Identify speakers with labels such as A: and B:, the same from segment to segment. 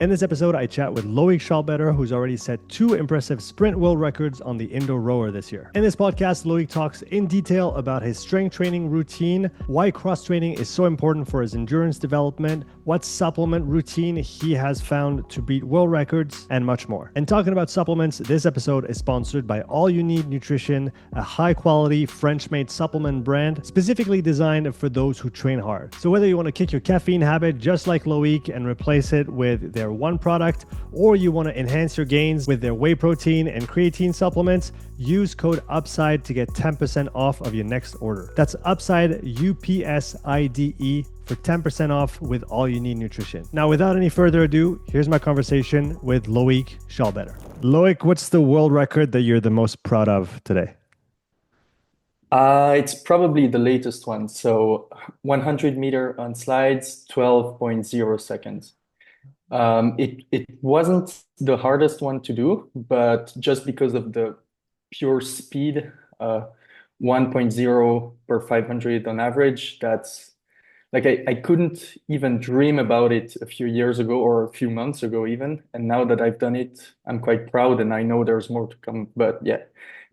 A: In this episode, I chat with Loic Schalbetter, who's already set 2 impressive sprint world records on the indoor rower this year. In this podcast, Loic talks in detail about his strength training routine, why cross-training is so important for his endurance development, what supplement routine he has found to beat world records, and much more. And talking about supplements, this episode is sponsored by All You Need Nutrition, a high-quality French-made supplement brand specifically designed for those who train hard. So whether you want to kick your caffeine habit just like Loic and replace it with their one product, or you want to enhance your gains with their whey protein and creatine supplements, use code UPSIDE to get 10% off of your next order. That's UPSIDE, UPSIDE, for 10% off with All You Need Nutrition. Now, without any further ado, here's my conversation with Loic Schalbetter. Loic, what's the world record that you're the most proud of today?
B: It's probably the latest one. So 100 meter on slides, 12.0 seconds. It wasn't the hardest one to do, but just because of the pure speed, 1.0 per 500 on average, that's like I couldn't even dream about it a few years ago or a few months ago even. And now that I've done it, I'm quite proud and I know there's more to come. But yeah,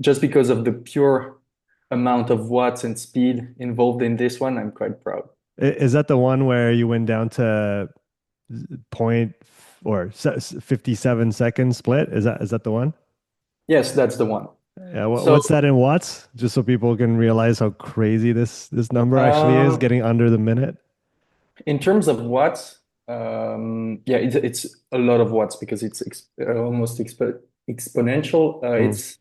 B: just because of the pure amount of watts and speed involved in this one, I'm quite proud.
A: Is that the one where you went down to point or 57 second split? Is that the one?
B: Yes, that's the one.
A: Yeah,
B: So
A: what's that in watts? Just so people can realize how crazy this number actually is,
B: um,
A: getting under the minute.
B: in terms of watts, yeah, it's a lot of watts because it's almost exponential.
A: Mm,
B: It's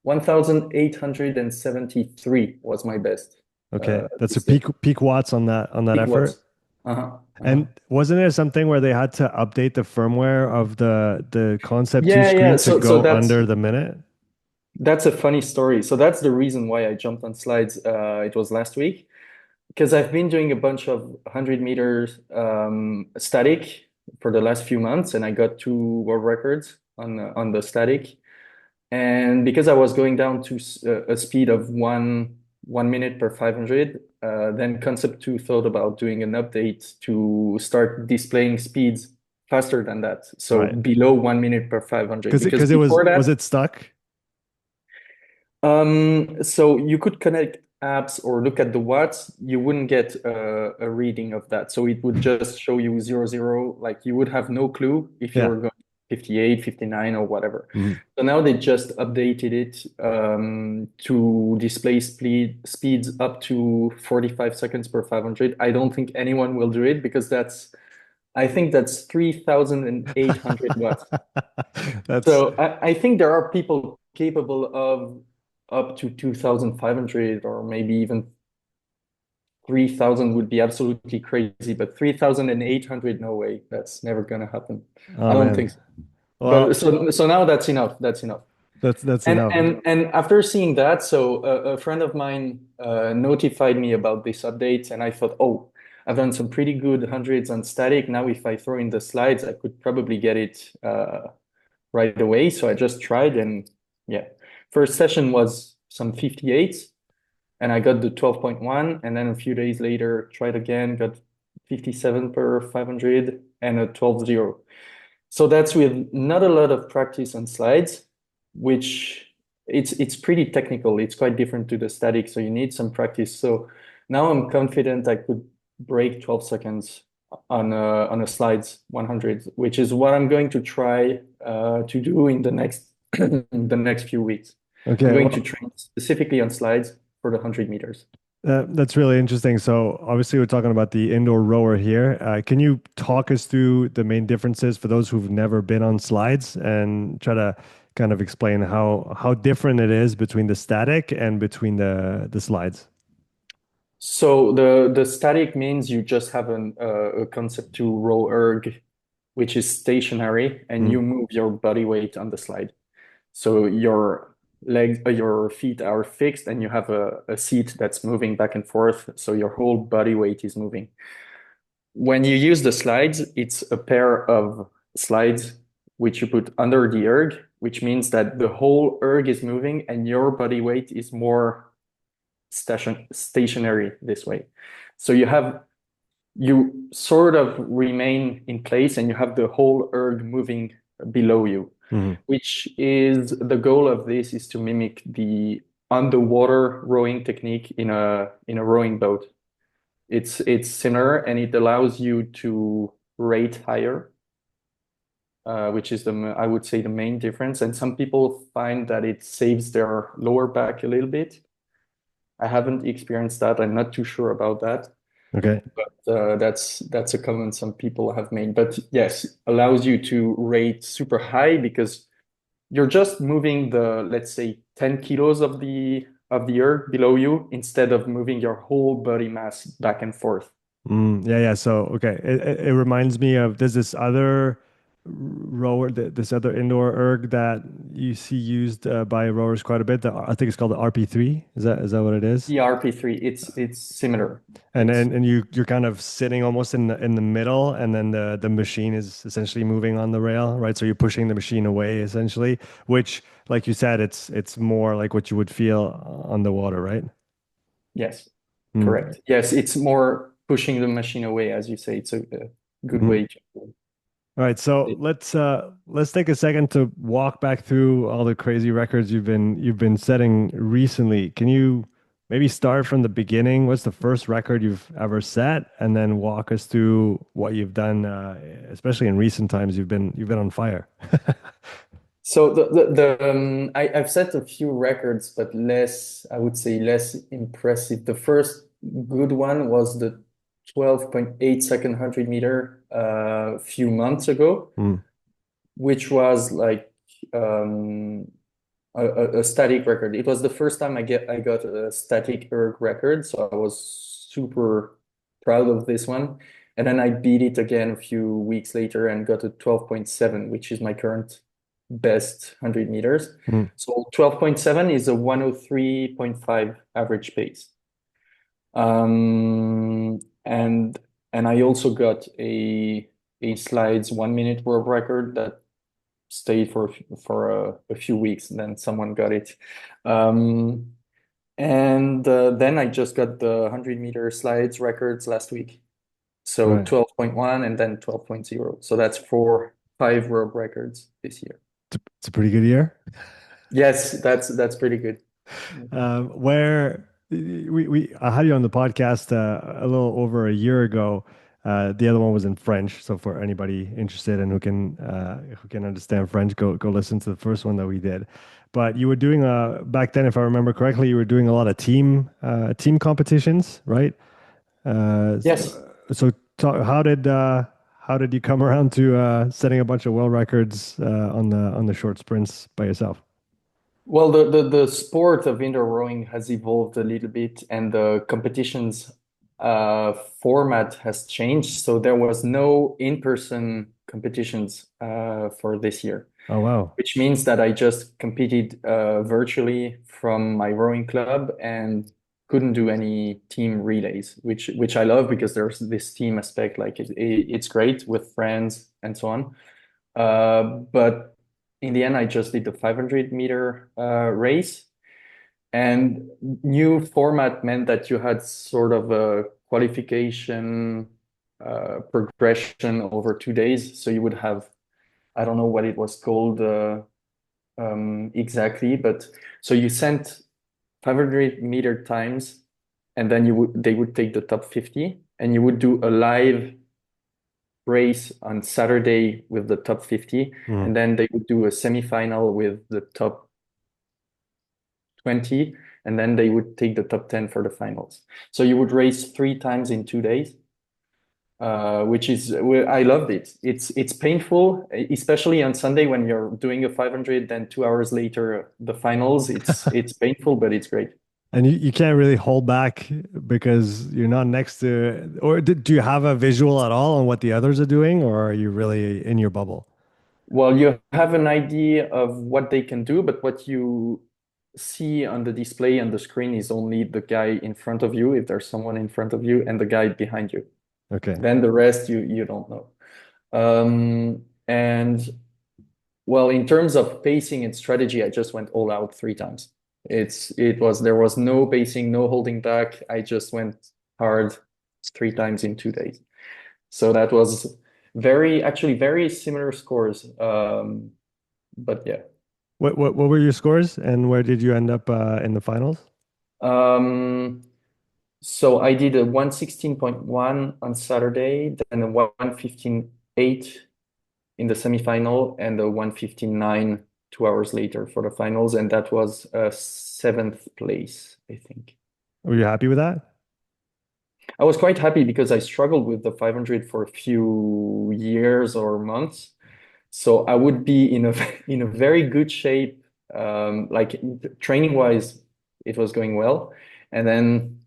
B: 1,873 was my best
A: okay, that's a
B: this day.
A: peak watts on that
B: Peak
A: effort.
B: watts. Uh-huh. Uh-huh.
A: And wasn't there something where they had to update the firmware of the Concept 2
B: Yeah, yeah.
A: screen to
B: So
A: go
B: that's
A: under the minute?
B: that's a funny story. So that's the reason why I jumped on slides. It was last week because I've been doing a bunch of 100 meters static for the last few months, and I got 2 world records on the static. And because I was going down to a speed of one minute per 500, then Concept 2 thought about doing an update to start displaying speeds faster than that. So
A: Right.
B: below 1 minute per 500. Because
A: Because it
B: before
A: was
B: that,
A: it stuck?
B: so you could connect apps or look at the watts, you wouldn't get a reading of that. So it would just show you 00, like you would have no clue if you
A: Yeah.
B: were going 58, 59 or whatever.
A: Mhm.
B: So now they just updated it to display speeds up to 45 seconds per 500. I don't think anyone will do it because I think that's 3,800 watts.
A: That's
B: So I think there are people capable of up to 2,500 or maybe even 3,000 would be absolutely crazy, but 3,800, no way. That's never gonna happen. I
A: oh
B: don't think
A: man.
B: so. But
A: Well,
B: so now that's enough. That's enough.
A: that's
B: And
A: enough.
B: and after seeing that, so a friend of mine notified me about this update, and I thought, oh, I've done some pretty good hundreds on static. Now, if I throw in the slides, I could probably get it right away. So I just tried, and yeah, first session was some 58, and I got the 12.1, and then a few days later, tried again, got 57 per 500 and a 12.0. So that's with not a lot of practice on slides, which it's pretty technical. It's quite different to the static, so you need some practice. So now I'm confident I could break 12 seconds on a slides 100, which is what I'm going to try to do in the next the next few weeks. I'm
A: Okay,
B: going to
A: well,
B: train specifically on slides for the 100 meters.
A: that's really interesting. So obviously we're talking about the indoor rower here. Can you talk us through the main differences for those who've never been on slides and try to kind of explain how different it is between the static and between the slides?
B: So the static means you just have a concept to row erg, which is stationary, and
A: Mm,
B: you move your body weight on the slide. So your legs, your feet are fixed, and you have a seat that's moving back and forth. So your whole body weight is moving. When you use the slides, it's a pair of slides which you put under the erg, which means that the whole erg is moving and your body weight is more stationary this way. So you have you sort of remain in place and you have the whole erg moving below you,
A: Hmm.
B: which is the goal of this is to mimic the underwater rowing technique in a rowing boat. It's similar and it allows you to rate higher, which is I would say the main difference. And some people find that it saves their lower back a little bit. I haven't experienced that. I'm not too sure about that.
A: Okay.
B: But that's a comment some people have made. But yes, allows you to rate super high because you're just moving the, let's say, 10 kilos of the earth below you instead of moving your whole body mass back and forth.
A: Yeah, yeah. So, okay, it reminds me of there's this other rower, this other indoor erg that you see used by rowers quite a bit. I think it's called the RP3. Is that what it is?
B: The RP3, it's similar.
A: And
B: It's
A: then you're kind of sitting almost in the middle, and then the machine is essentially moving on the rail, right? So you're pushing the machine away essentially, which, like you said, it's more like what you would feel on the water, right?
B: yes,
A: Mm.
B: correct. Yes, it's more pushing the machine away, as you say. It's a good
A: Mhm.
B: way to
A: All right, so let's take a second to walk back through all the crazy records you've been setting recently. Can you maybe start from the beginning? What's the first record you've ever set, and then walk us through what you've done, especially in recent times. You've been on fire.
B: So I've set a few records, but less, I would say less impressive. The first good one was the 12.8 second 100 meter a few months ago,
A: Mm,
B: which was like um, a static record. It was the first time I got a static erg record, so I was super proud of this one. And then I beat it again a few weeks later and got a 12.7, which is my current best 100 meters.
A: mm.
B: So 12.7 is a 103.5 average pace. Um, and and I also got a slides 1 minute world record that stayed for a few weeks, and then someone got it. Um, and then I just got the 100 meter slides records last week. So
A: Right.
B: 12.1 and then 12.0. So that's five world records this year.
A: It's a pretty good year.
B: Yes, that's pretty good.
A: Where we I had you on the podcast a little over a year ago. The other one was in French, so for anybody interested and who can understand French, go listen to the first one that we did. But you were doing back then, if I remember correctly, you were doing a lot of team competitions, right? Uh,
B: Yes.
A: so so how did you come around to setting a bunch of world records on the short sprints by yourself?
B: Well, the sport of indoor rowing has evolved a little bit, and the competitions format has changed. So there was no in-person competitions for this year,
A: Oh wow.
B: which means that I just competed virtually from my rowing club and couldn't do any team relays, which I love because there's this team aspect. Like it's great with friends and so on. But in the end, I just did the 500-meter race. And new format meant that you had sort of a qualification progression over 2 days. So you would have, I don't know what it was called exactly, but so you sent 500-meter times, and then they would take the top 50, and you would do a live race on Saturday with the top 50,
A: Mm.
B: and then they would do a semifinal with the top 20, and then they would take the top 10 for the finals. So you would race 3 times in 2 days, which is I loved it. It's painful, especially on Sunday when you're doing a 500, then 2 hours later the finals. It's painful, but it's great.
A: And you can't really hold back because you're not next to, or do you have a visual at all on what the others are doing, or are you really in your bubble?
B: Well, you have an idea of what they can do, but what you see on the display on the screen is only the guy in front of you, if there's someone in front of you, and the guy behind you.
A: Okay.
B: Then the rest you don't know. And well, in terms of pacing and strategy, I just went all out 3 times. There was no pacing, no holding back. I just went hard 3 times in 2 days. So that was actually very similar scores. But yeah.
A: What were your scores, and where did you end up in the finals?
B: Um, so I did a 116.1 on Saturday, then a 115.8 in the semifinal, and a 115.9 2 hours later for the finals, and that was seventh place, I think.
A: Were you happy with that?
B: I was quite happy because I struggled with the 500 for a few years or months. So I would be in a in a very good shape, like training wise, it was going well. And then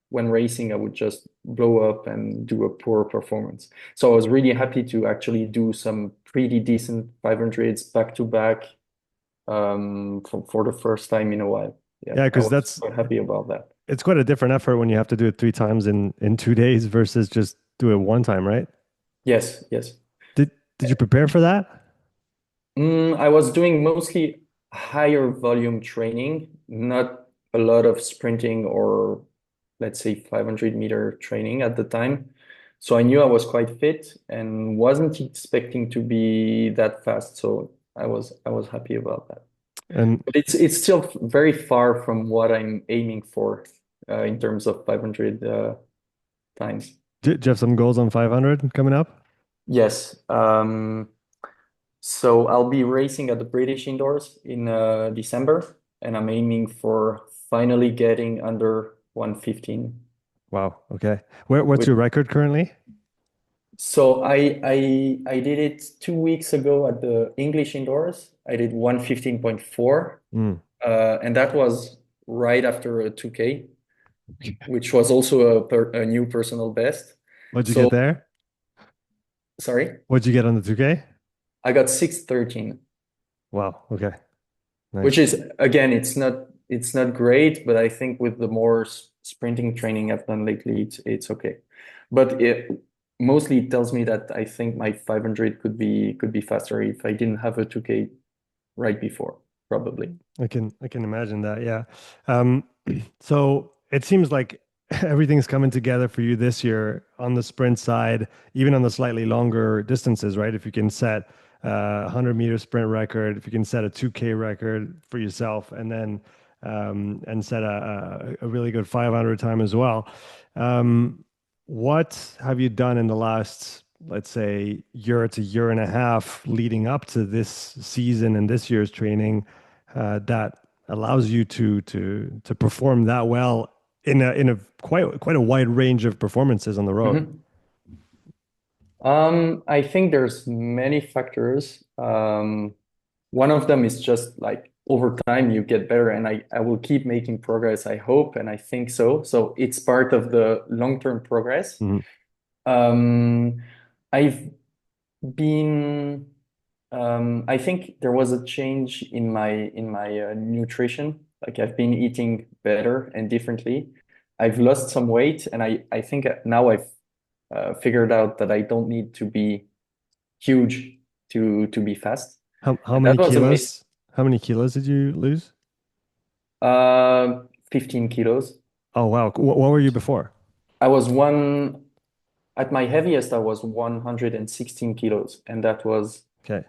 B: when racing, I would just blow up and do a poor performance. So I was really happy to actually do some pretty decent 500s back to back for the first time in a while. Yeah,
A: Yeah,
B: I
A: because
B: was
A: that's
B: quite happy about that.
A: it's quite a different effort when you have to do it three times in 2 days versus just do it one time, right?
B: Yes, yes.
A: Did you prepare for that?
B: I was doing mostly higher volume training, not a lot of sprinting or let's say 500-meter training at the time. So I knew I was quite fit and wasn't expecting to be that fast. So I was happy about that.
A: And
B: But it's still very far from what I'm aiming for in terms of 500 times.
A: do you have some goals on 500 coming up?
B: Yes. So I'll be racing at the British indoors in December, and I'm aiming for finally getting under 115.
A: Wow. Okay. What's
B: With
A: your record currently?
B: so I did it 2 weeks ago at the English indoors. I did 115.4,
A: Mm.
B: and that was right after a 2K, which was also a new personal best.
A: What'd you get
B: So
A: there?
B: sorry,
A: What'd you get on the 2K?
B: I got 613.
A: Wow. Okay.
B: Which
A: Nice.
B: is again, it's not great, but I think with the more sprinting training I've done lately, it's okay. But mostly it tells me that I think my 500 could be faster if I didn't have a 2K right before, probably.
A: I can imagine that. Yeah. Um, so it seems like everything's coming together for you this year on the sprint side, even on the slightly longer distances, right? If you can set a 100-meter sprint record, if you can set a 2K record for yourself, and then and set a really good 500 time as well. Um, what have you done in the last, let's say, year to year and a half leading up to this season and this year's training that allows you to perform that well in a quite a wide range of performances on the road?
B: Mhm. I think there's many factors. One of them is just like over time you get better, and I will keep making progress, I hope, and I think so. So it's part of the long-term progress.
A: Mhm.
B: Um, I've been, I think there was a change in my nutrition. Like I've been eating better and differently. I've lost some weight, and I think now I've figured out that I don't need to be huge to be fast.
A: How
B: And that
A: many
B: was amazing.
A: kilos? How many kilos did you lose?
B: 15 kilos.
A: Oh wow. What were you before?
B: I was one at my heaviest, I was 116 kilos, and that was
A: Okay.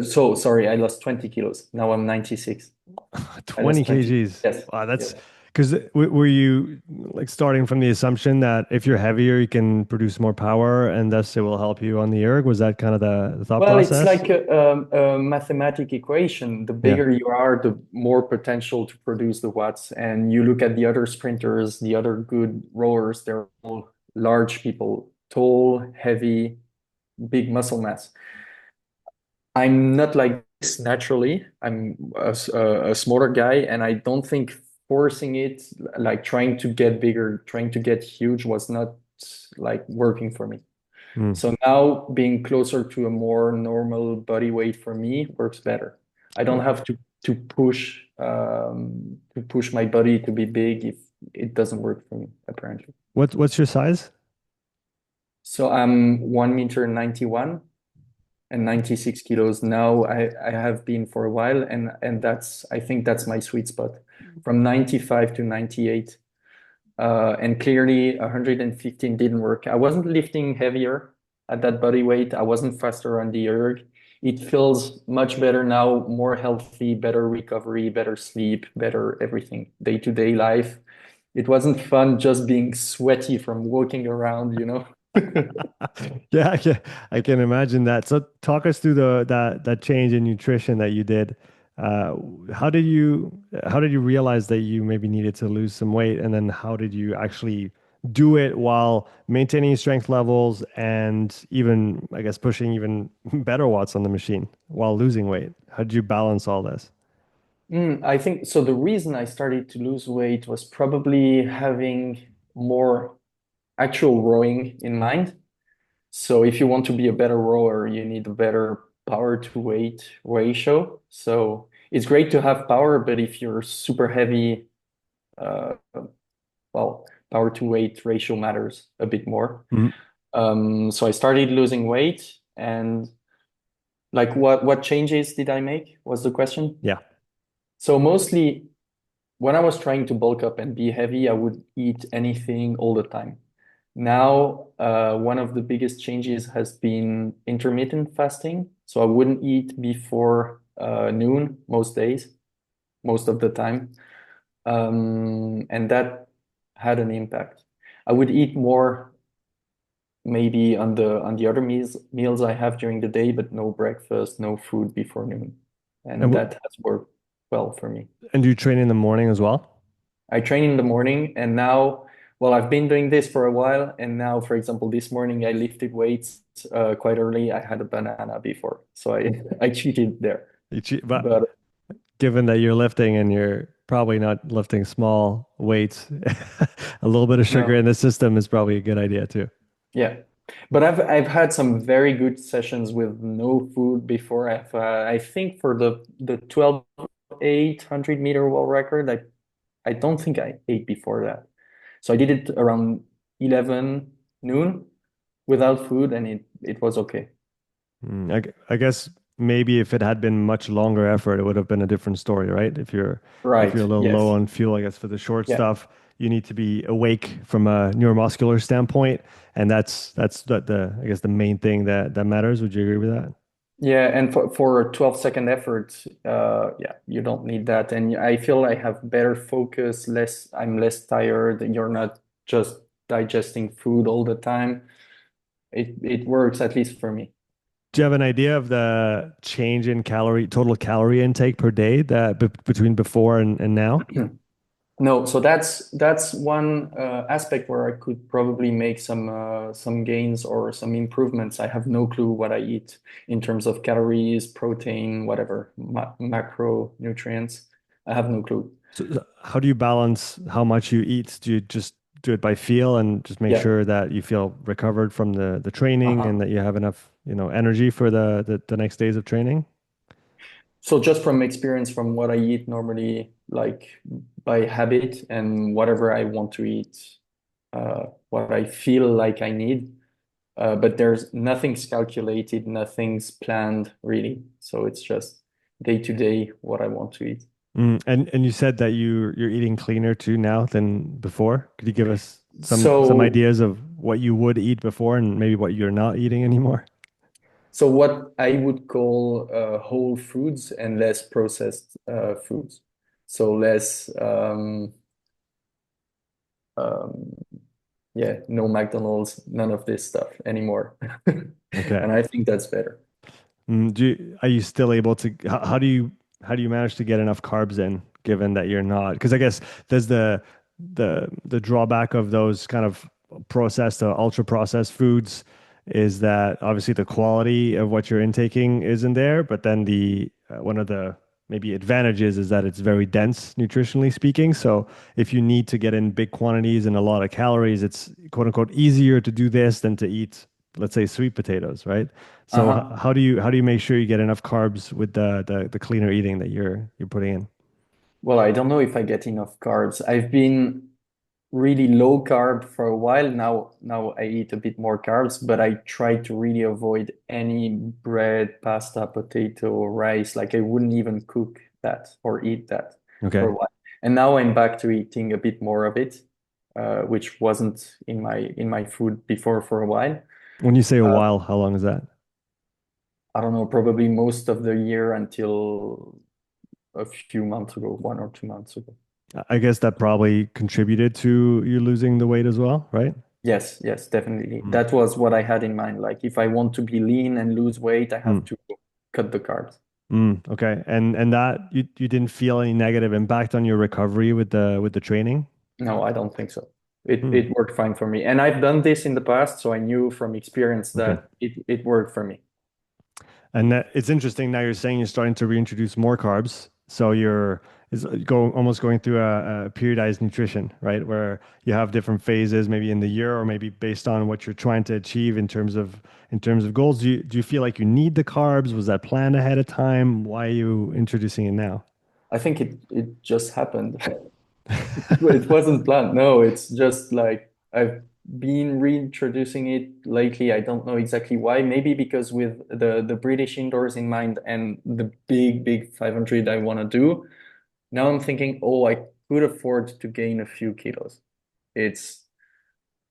B: so sorry, I lost 20 kilos. Now I'm 96. I
A: 20
B: lost 20.
A: kgs.
B: Yes.
A: Wow,
B: Yes.
A: that's because were you like starting from the assumption that if you're heavier, you can produce more power and thus it will help you on the erg? Was that kind of the thought
B: Well, it's
A: process?
B: like a mathematic equation. The
A: Yeah.
B: bigger you are, the more potential to produce the watts. And you look at the other sprinters, the other good rowers, they're all large people, tall, heavy, big muscle mass. I'm not like this naturally. I'm a smaller guy, and I don't think forcing it, like trying to get bigger, trying to get huge, was not like working for me.
A: Mm.
B: So now being closer to a more normal body weight for me works better. I don't have to push my body to be big if it doesn't work for me, apparently.
A: What's your size?
B: So I'm 1 meter 91 and 96 kilos now. I have been for a while, and that's I think that's my sweet spot, from 95 to 98. And clearly 115 didn't work. I wasn't lifting heavier. at that body weight. I wasn't faster on the erg. It feels much better now, more healthy, better recovery, better sleep, better everything, day-to-day life. It wasn't fun just being sweaty from walking around, you know?
A: Yeah, I can imagine that. So talk us through that change in nutrition that you did. Uh, how did you realize that you maybe needed to lose some weight, and then how did you actually do it while maintaining strength levels and even, I guess, pushing even better watts on the machine while losing weight? How did you balance all this?
B: I think so. The reason I started to lose weight was probably having more actual rowing in mind. So if you want to be a better rower, you need a better power to weight ratio. So it's great to have power, but if you're super heavy, uh, well, power to weight ratio matters a bit more.
A: Mhm.
B: So I started losing weight, and like what changes did I make was the question.
A: Yeah.
B: So mostly when I was trying to bulk up and be heavy, I would eat anything all the time. Now, one of the biggest changes has been intermittent fasting. So I wouldn't eat before noon most days, most of the time. And that had an impact. I would eat more maybe on the other meals I have during the day, but no breakfast, no food before noon.
A: And
B: And that has worked well for me.
A: do you train in the morning as well?
B: I train in the morning, and now, well, I've been doing this for a while, and now, for example, this morning I lifted weights quite early. I had a banana before, so I I cheated there.
A: But
B: But
A: given that you're lifting and you're probably not lifting small weights, a little bit of sugar
B: no,
A: in the system is probably a good idea too.
B: yeah, but I've had some very good sessions with no food before. I think for the 12,800 meter wall record, I don't think I ate before that. So I did it around 11 noon without food, and it was okay.
A: I guess maybe if it had been much longer effort, it would have been a different story, right? If you're a
B: Right.
A: little low
B: Yes.
A: on fuel, I guess for the short
B: Yeah.
A: stuff, you need to be awake from a neuromuscular standpoint, and that's the I guess the main thing that matters. Would you agree with that?
B: Yeah. And for a 12-second effort, yeah, you don't need that. And I feel I have better focus, I'm less tired. You're not just digesting food all the time. It works, at least for me.
A: Do you have an idea of the change in total calorie intake per day that between before and now?
B: No, so that's one aspect where I could probably make some gains or some improvements. I have no clue what I eat in terms of calories, protein, whatever, macronutrients. I have no clue.
A: So how do you balance how much you eat? Do you just do it by feel and just make
B: Yeah.
A: sure that you feel recovered from the training
B: Uh-huh.
A: and that you have enough, energy for the next days of training?
B: So just from experience, from what I eat normally, like by habit and whatever I want to eat, what I feel like I need. But there's nothing's calculated, nothing's planned really. So it's just day to day what I want to eat.
A: And you said that you're eating cleaner too now than before. Could you give us some
B: So
A: ideas of what you would eat before and maybe what you're not eating anymore?
B: so what I would call whole foods and less processed foods. So less um, yeah, no McDonald's, none of this stuff anymore.
A: Okay.
B: And I think that's better.
A: Are you still able to, how do you manage to get enough carbs in, given that you're not? Because I guess there's the drawback of those kind of processed or ultra processed foods is that obviously the quality of what you're intaking isn't there, but then the one of the maybe advantages is that it's very dense nutritionally speaking. So if you need to get in big quantities and a lot of calories, it's quote unquote easier to do this than to eat, let's say, sweet potatoes, right? So
B: Uh-huh.
A: how do you make sure you get enough carbs with the cleaner eating that you're putting in?
B: Well, I don't know if I get enough carbs. I've been really low carb for a while. Now I eat a bit more carbs, but I try to really avoid any bread, pasta, potato, rice. Like I wouldn't even cook that or eat that for
A: Okay.
B: a while. And now I'm back to eating a bit more of it, which wasn't in my food before for a while.
A: When you say a
B: Uh,
A: while, how long is that?
B: I don't know, probably most of the year until a few months ago, 1 or 2 months ago.
A: I guess that probably contributed to you losing the weight as well, right?
B: Yes, yes, definitely.
A: Mm.
B: That was what I had in mind. Like if I want to be lean and lose weight, I have
A: Mm.
B: to cut the carbs.
A: Okay. And that you didn't feel any negative impact on your recovery with the training?
B: No, I don't think so. It
A: Hmm.
B: it worked fine for me. And I've done this in the past, so I knew from experience
A: Okay.
B: that it worked for me.
A: And that, it's interesting now you're saying you're starting to reintroduce more carbs. So you're is almost going through a periodized nutrition, right? Where you have different phases, maybe in the year, or maybe based on what you're trying to achieve in terms of goals. Do you feel like you need the carbs? Was that planned ahead of time? Why are you introducing it now?
B: I think it just happened. It wasn't planned. No, it's just like I've been reintroducing it lately. I don't know exactly why. Maybe because with the British indoors in mind and the big 500 I want to do. Now I'm thinking, oh, I could afford to gain a few kilos. It's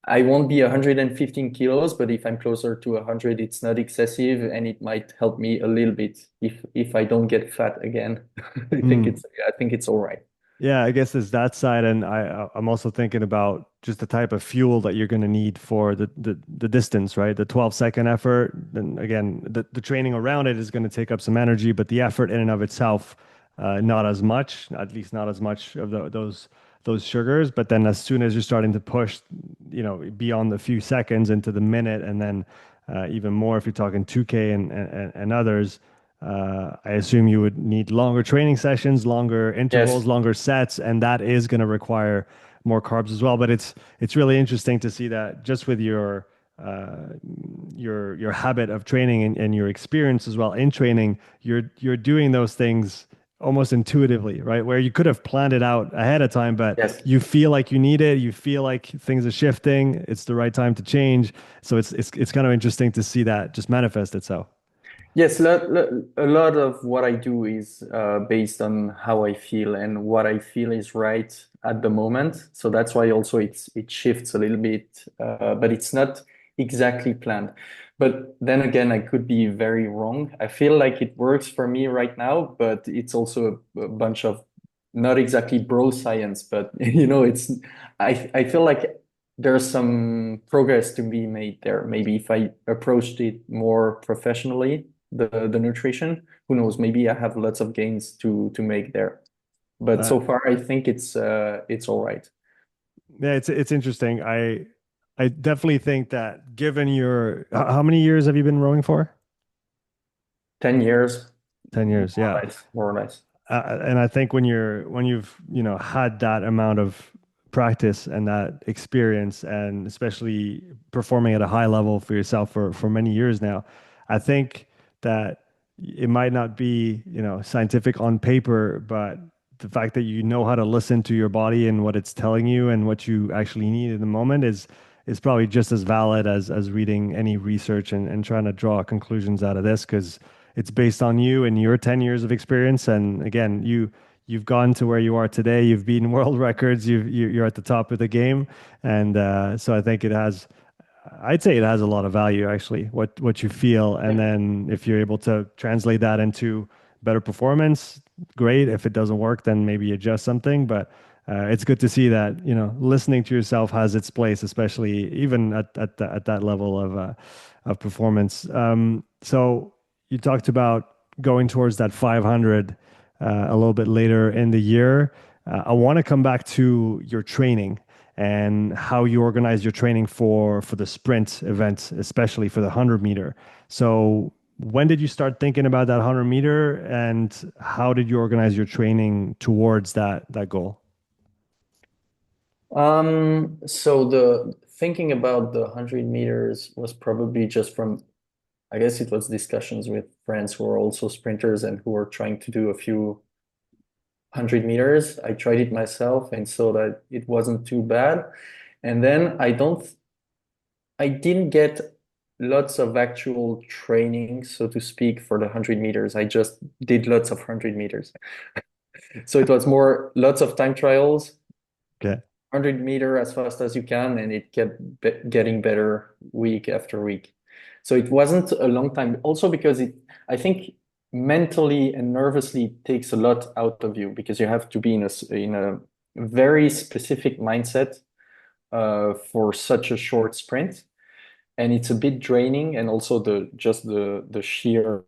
B: I won't be 115 kilos, but if I'm closer to 100, it's not excessive, and it might help me a little bit if I don't get fat again.
A: Mm.
B: I think it's all right.
A: Yeah, I guess there's that side, and I'm also thinking about just the type of fuel that you're going to need for the distance, right? The 12-second effort. Then again, the training around it is going to take up some energy, but the effort in and of itself, not as much, at least not as much of those sugars. But then as soon as you're starting to push, beyond the few seconds into the minute, and then even more if you're talking 2K and others. I assume you would need longer training sessions, longer intervals,
B: Yes,
A: longer sets, and that is going to require more carbs as well. But it's really interesting to see that just with uh, your habit of training and your experience as well in training, you're doing those things almost intuitively, right? Where you could have planned it out ahead of time, but
B: yes.
A: you feel like you need it. You feel like things are shifting. It's the right time to change. So it's kind of interesting to see that just manifest itself.
B: Yes, a lot of what I do is based on how I feel and what I feel is right at the moment. So that's why also it shifts a little bit, but it's not exactly planned. But then again, I could be very wrong. I feel like it works for me right now, but it's also a bunch of not exactly bro science, but it's I feel like there's some progress to be made there. Maybe if I approached it more professionally the nutrition. Who knows? Maybe I have lots of gains to make there. But
A: Uh,
B: so far, I think it's all right.
A: Yeah, it's interesting. I definitely think that given how many years have you been rowing for?
B: 10 years,
A: 10
B: more
A: years, yeah.
B: or less, more or less.
A: And I think when you've had that amount of practice and that experience, and especially performing at a high level for yourself for many years now, I think that it might not be scientific on paper, but the fact that you know how to listen to your body and what it's telling you and what you actually need in the moment is probably just as valid as reading any research and trying to draw conclusions out of this, because it's based on you and your 10 years of experience. And again, you've gone to where you are today. You've beaten world records. You're at the top of the game. And so I think I'd say it has a lot of value, actually, what you feel. And then if you're able to translate that into better performance, great. If it doesn't work, then maybe adjust something. But it's good to see that listening to yourself has its place, especially even at that level of performance. So you talked about going towards that 500 a little bit later in the year. I want to come back to your training and how you organize your training for the sprint event, especially for the 100 meter. So when did you start thinking about that 100 meter, and how did you organize your training towards that goal?
B: So the thinking about the 100 meters was probably just from, I guess it was discussions with friends who are also sprinters and who are trying to do a few 100 meters. I tried it myself and saw that it wasn't too bad. And then I didn't get lots of actual training, so to speak, for the 100 meters. I just did lots of 100 meters. So it was more lots of time trials,
A: Okay.
B: 100 meter as fast as you can, and it kept getting better week after week. So it wasn't a long time. Also because I think mentally and nervously it takes a lot out of you because you have to be in a very specific mindset for such a short sprint. And it's a bit draining, and also the sheer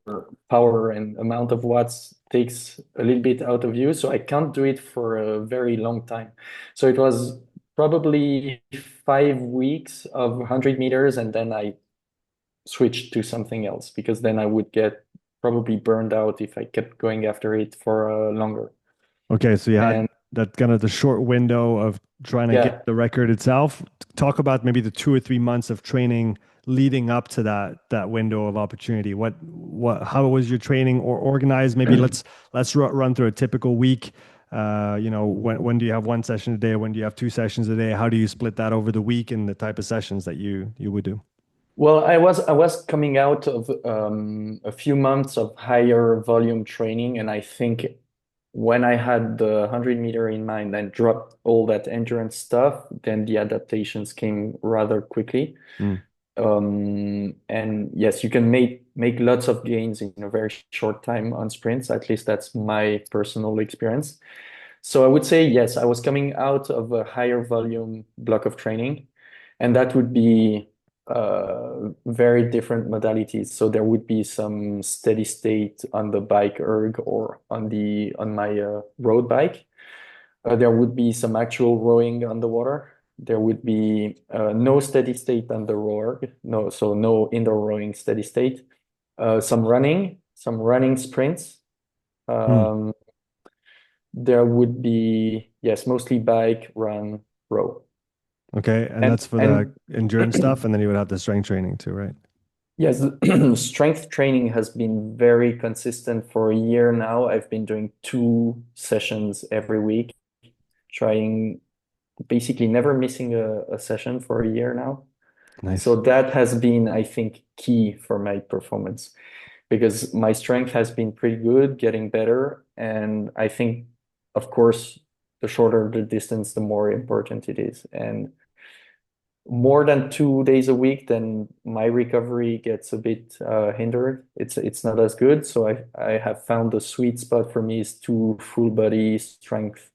B: power and amount of watts takes a little bit out of you. So I can't do it for a very long time. So it was probably 5 weeks of 100 meters, and then I switched to something else because then I would get probably burned out if I kept going after it for longer.
A: Okay, so you had
B: And
A: that kind of the short window of trying to get
B: yeah,
A: the record itself. Talk about maybe the 2 or 3 months of training leading up to that window of opportunity. How was your training or organized? Maybe let's run through a typical week. When do you have one session a day? When do you have two sessions a day? How do you split that over the week and the type of sessions that you would do?
B: well, I was coming out of a few months of higher volume training, and I think when I had the 100 meter in mind and dropped all that endurance stuff, then the adaptations came rather quickly.
A: Mm,
B: And yes, you can make lots of gains in a very short time on sprints. At least that's my personal experience. So I would say yes, I was coming out of a higher volume block of training, and that would be very different modalities. So there would be some steady state on the bike erg or on my road bike. There would be some actual rowing on the water. There would be no steady state on the rower, so no indoor rowing steady state. Some running sprints.
A: mm.
B: Um, there would be, yes, mostly bike, run, row.
A: Okay, and
B: And
A: that's for the
B: and
A: endurance stuff, and then you would have the strength training too, right?
B: yes, strength training has been very consistent for a year now. I've been doing 2 sessions every week, trying basically never missing a session for a year now.
A: Nice.
B: So that has been, I think, key for my performance because my strength has been pretty good, getting better. And I think, of course, the shorter the distance, the more important it is. And more than 2 days a week, then my recovery gets a bit hindered. It's not as good. So I have found the sweet spot for me is 2 full body strength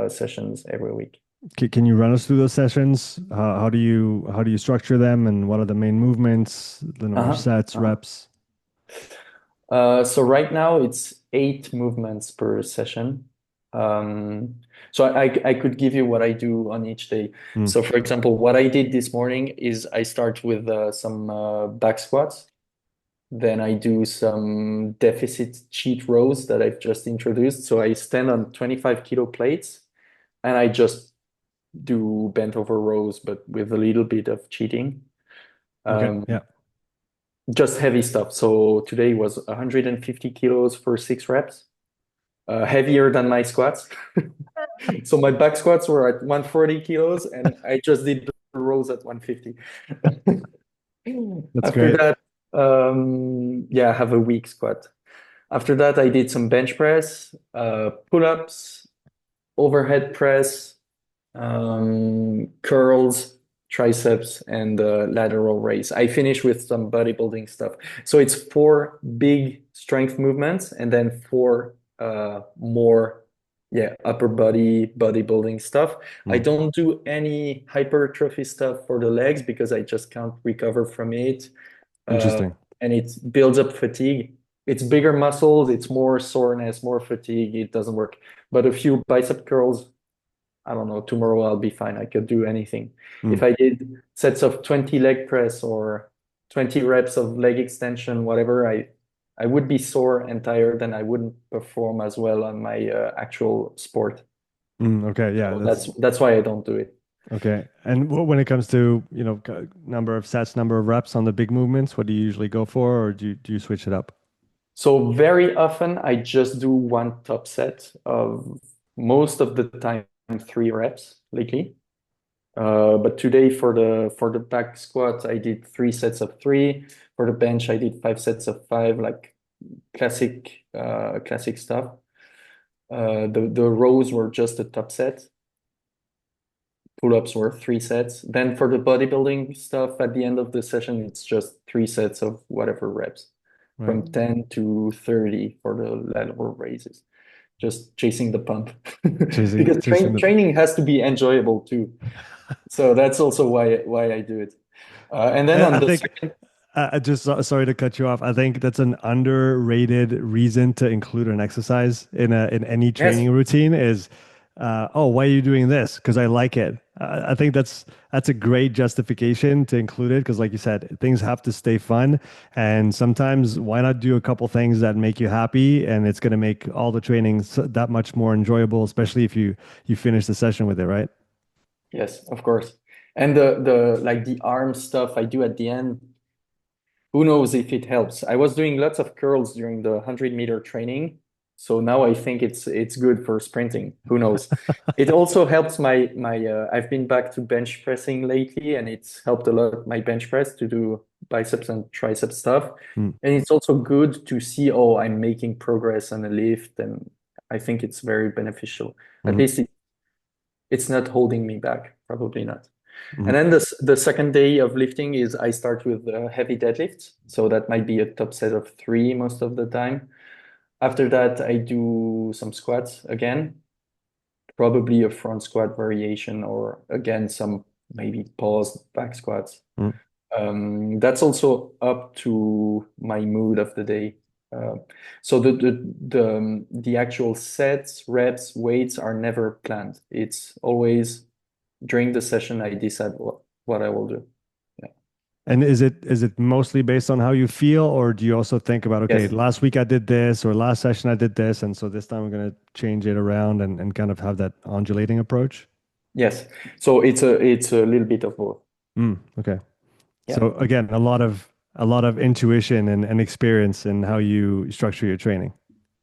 B: sessions every week.
A: Can you run us through those sessions? How do you structure them, and what are the main movements, the number of
B: Uh-huh.
A: sets,
B: Uh-huh.
A: reps?
B: So right now it's 8 movements per session. Um, so I could give you what I do on each day.
A: Mm,
B: So for example, what I did this morning is I start with some back squats. Then I do some deficit cheat rows that I've just introduced. So I stand on 25 kilo plates and I just do bent over rows, but with a little bit of cheating.
A: okay.
B: Um,
A: Yeah.
B: just heavy stuff. So today was 150 kilos for 6 reps, heavier than my squats. So my back squats were at 140 kilos and I just did the rows at 150.
A: That's
B: After
A: great.
B: that, yeah, I have a weak squat. After that, I did some bench press, pull-ups, overhead press, curls, triceps, and lateral raise. I finish with some bodybuilding stuff. So it's 4 big strength movements and then 4 more, yeah, upper body bodybuilding stuff. I
A: Mm,
B: don't do any hypertrophy stuff for the legs because I just can't recover from it. Uh,
A: interesting.
B: and it builds up fatigue. It's bigger muscles, it's more soreness, more fatigue. It doesn't work. But a few bicep curls, I don't know, tomorrow I'll be fine. I could do anything. If
A: Mm,
B: I did sets of 20 leg press or 20 reps of leg extension, whatever, I would be sore and tired and I wouldn't perform as well on my actual sport.
A: okay. Yeah.
B: So that's why I don't do it.
A: Okay. And when it comes to number of sets, number of reps on the big movements, what do you usually go for, or do you switch it up?
B: So very often I just do one top set of most of the time 3 reps lately. But today for the back squat, I did 3 sets of 3. For the bench, I did 5 sets of 5, like classic stuff. The rows were just a top set. pull-ups or 3 sets. Then for the bodybuilding stuff, at the end of the session, it's just 3 sets of whatever reps,
A: Right.
B: from 10 to 30 for the lateral raises. Just chasing the pump.
A: Chasing
B: Because
A: chasing the
B: training has to be enjoyable too. So that's also why I do it. And then on
A: I
B: the
A: think
B: second,
A: sorry to cut you off. I think that's an underrated reason to include an exercise in any
B: yes,
A: training routine is, oh, why are you doing this? Because I like it. I think that's a great justification to include it because, like you said, things have to stay fun, and sometimes why not do a couple things that make you happy, and it's going to make all the training that much more enjoyable, especially if you finish the session with it, right?
B: yes, of course. And the like the arm stuff I do at the end, who knows if it helps. I was doing lots of curls during the 100-meter training, so now I think it's good for sprinting. Who knows? It also helps my I've been back to bench pressing lately, and it's helped a lot my bench press to do biceps and tricep stuff.
A: Mm,
B: And it's also good to see, oh, I'm making progress on a lift, and I think it's very beneficial. At
A: mhm,
B: least it's not holding me back, probably not. And
A: mhm.
B: then the second day of lifting is I start with heavy deadlifts. So that might be a top set of 3 most of the time. After that, I do some squats again, probably a front squat variation or again, some maybe paused back squats.
A: Mm.
B: That's also up to my mood of the day. Uh, so the actual sets, reps, weights are never planned. It's always during the session I decide what I will do. Yeah.
A: And is it mostly based on how you feel, or do you also think about, okay,
B: Yes.
A: last week I did this, or last session I did this, and so this time I'm going to change it around and kind of have that undulating approach?
B: Yes. So it's a little bit of both.
A: Okay.
B: Yeah.
A: So again, a lot of intuition and experience in how you structure your training.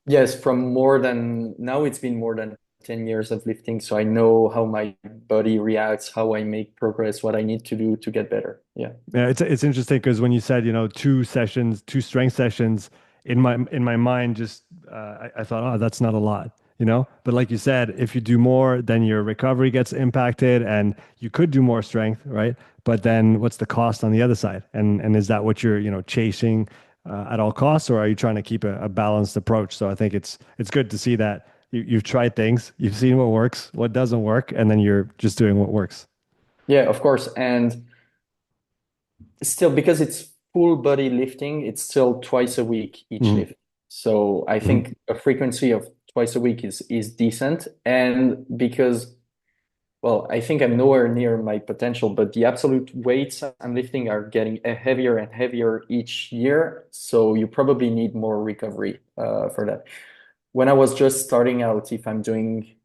B: Yes, from more than now it's been more than 10 years of lifting, so I know how my body reacts, how I make progress, what I need to do to get better. Yeah.
A: Yeah, it's interesting because when you said, 2 sessions, 2 strength sessions, in my mind, just I thought, oh, that's not a lot, But like you said, if you do more, then your recovery gets impacted, and you could do more strength, right? But then, what's the cost on the other side? And is that what you're, chasing at all costs, or are you trying to keep a balanced approach? So I think it's good to see that you've tried things, you've seen what works, what doesn't work, and then you're just doing what works.
B: Yeah, of course. And still, because it's full body lifting, it's still twice a week each
A: Hmm.
B: lift. So I think a frequency of twice a week is decent. And because, well, I think I'm nowhere near my potential, but the absolute weights I'm lifting are getting heavier and heavier each year. So you probably need more recovery for that. When I was just starting out, if I'm doing,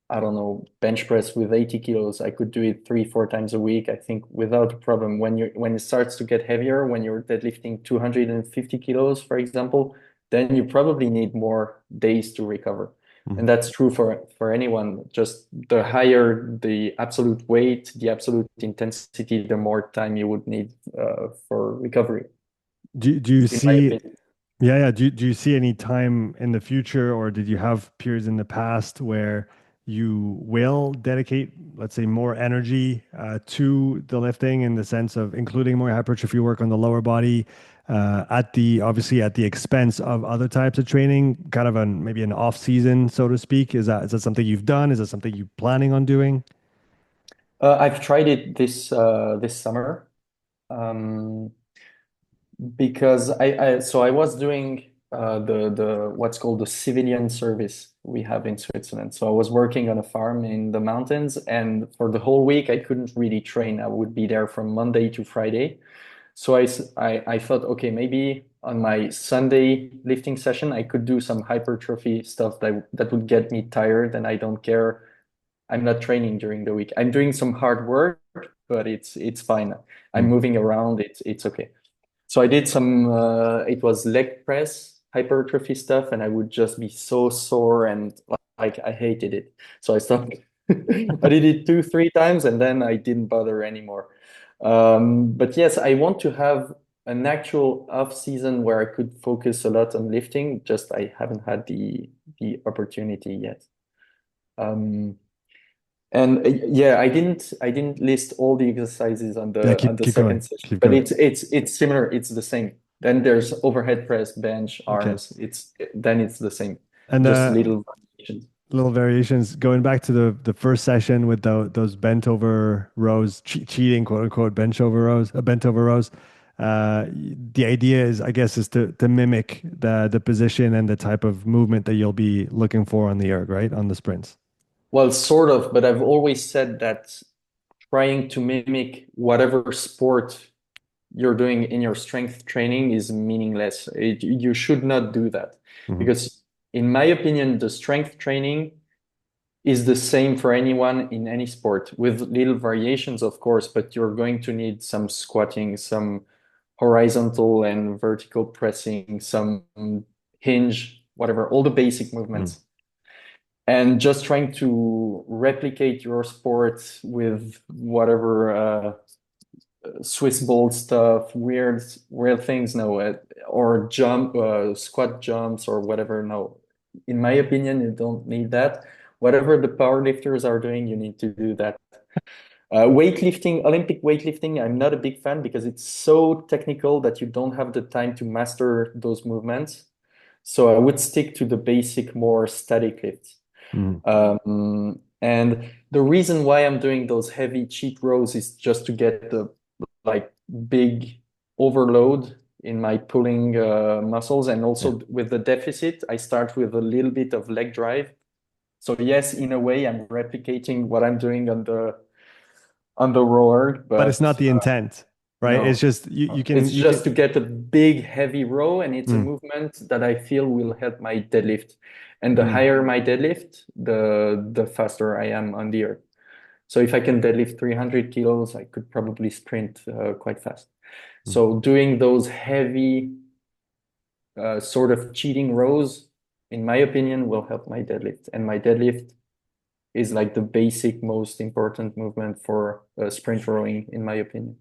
B: I don't know, bench press with 80 kilos, I could do it 3, 4 times a week, I think, without a problem. When it starts to get heavier, when you're deadlifting 250 kilos, for example, then you probably need more days to recover.
A: Hmm.
B: And that's true for anyone. Just the higher the absolute weight, the absolute intensity, the more time you would need for recovery,
A: Do you
B: in my
A: see,
B: opinion.
A: yeah, yeah. Do you see any time in the future, or did you have periods in the past where you will dedicate, let's say, more energy to the lifting in the sense of including more hypertrophy work on the lower body, obviously at the expense of other types of training, kind of maybe an off season, so to speak? Is that something you've done? Is that something you're planning on doing?
B: I've tried it this summer. Um, because I was doing the what's called the civilian service we have in Switzerland. So I was working on a farm in the mountains, and for the whole week I couldn't really train. I would be there from Monday to Friday. So I thought, okay, maybe on my Sunday lifting session I could do some hypertrophy stuff that would get me tired, and I don't care. I'm not training during the week. I'm doing some hard work, but it's fine. I'm
A: Mm.
B: moving around. It's okay. So I did some, it was leg press, hypertrophy stuff, and I would just be so sore and like I hated it. So I stopped. I did it 2, 3 times and then I didn't bother anymore. But yes, I want to have an actual off season where I could focus a lot on lifting. Just I haven't had the opportunity yet. Um, And yeah, I didn't list all the exercises on
A: Yeah,
B: the
A: keep
B: second
A: going.
B: session,
A: Keep
B: but
A: going.
B: it's similar. It's the same. Then there's overhead press, bench,
A: Okay.
B: arms. It's the same.
A: And
B: Just little variations.
A: little variations. Going back to the first session with those bent over rows, cheating, quote unquote, bent over rows. The idea is, I guess, is to mimic the position and the type of movement that you'll be looking for on the erg, right? On the sprints.
B: Well, sort of, but I've always said that trying to mimic whatever sport you're doing in your strength training is meaningless. You should not do that
A: Hmm.
B: because, in my opinion, the strength training is the same for anyone in any sport with little variations, of course, but you're going to need some squatting, some horizontal and vertical pressing, some hinge, whatever, all the basic
A: Mm.
B: movements. And just trying to replicate your sport with whatever Swiss ball stuff, weird things, no, or squat jumps or whatever. No, in my opinion, you don't need that. Whatever the powerlifters are doing, you need to do that. Weightlifting, Olympic weightlifting, I'm not a big fan because it's so technical that you don't have the time to master those movements. So I would stick to the basic, more static lifts.
A: Mm.
B: And the reason why I'm doing those heavy cheat rows is just to get the like big overload in my pulling muscles. And
A: Yeah.
B: also with the deficit, I start with a little bit of leg drive. So yes, in a way, I'm replicating what I'm doing on the rower,
A: But it's not
B: but
A: the intent, right? It's
B: no,
A: just you
B: it's
A: can
B: just to get a big heavy row, and it's a
A: Mm.
B: movement that I feel will help my deadlift. And the
A: Mm.
B: higher my deadlift, the faster I am on the earth. So if I can deadlift 300 kilos, I could probably sprint quite fast.
A: Mm.
B: So doing those heavy sort of cheating rows, in my opinion, will help my deadlift. And my deadlift is like the basic, most important movement for sprint rowing, in my opinion.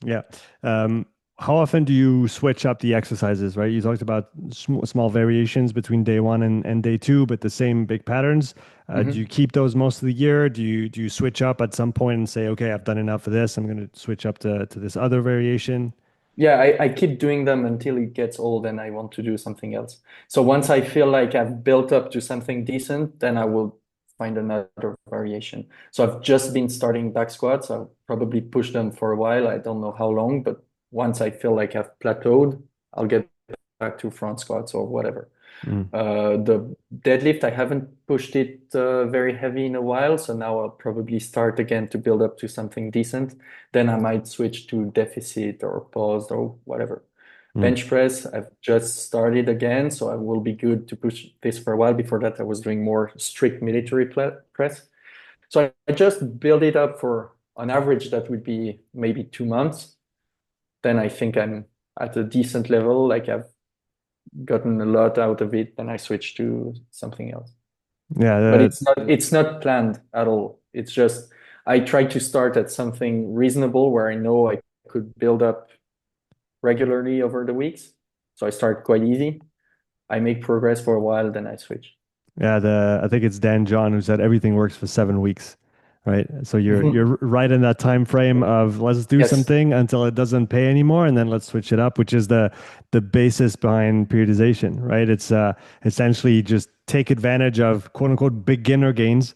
A: Yeah. Um, how often do you switch up the exercises, right? You talked about small variations between day one and day two, but the same big patterns. Do you
B: Mhm.
A: keep those most of the year? Do you switch up at some point and say, okay, I've done enough of this. I'm going to switch up to this other variation?
B: Yeah, I keep doing them until it gets old and I want to do something else. So once I feel like I've built up to something decent, then I will find another variation. So I've just been starting back squats. I'll probably push them for a while. I don't know how long, but once I feel like I've plateaued, I'll get back to front squats or whatever.
A: Mm.
B: The deadlift, I haven't pushed it very heavy in a while, so now I'll probably start again to build up to something decent. Then I might switch to deficit or paused or whatever.
A: Mm.
B: Bench press, I've just started again, so I will be good to push this for a while. Before that, I was doing more strict military press. So I just build it up for on average, that would be maybe 2 months. Then I think I'm at a decent level, like I've gotten a lot out of it, then I switch to something else.
A: Yeah.
B: But it's not planned at all. It's just I try to start at something reasonable where I know I could build up regularly over the weeks. So I start quite easy. I make progress for a while, then I switch.
A: Yeah, I think it's Dan John who said everything works for 7 weeks, right? So you're right in that time frame of let's do
B: Yes.
A: something until it doesn't pay anymore, and then let's switch it up, which is the basis behind periodization, right? It's essentially just take advantage of quote unquote beginner gains.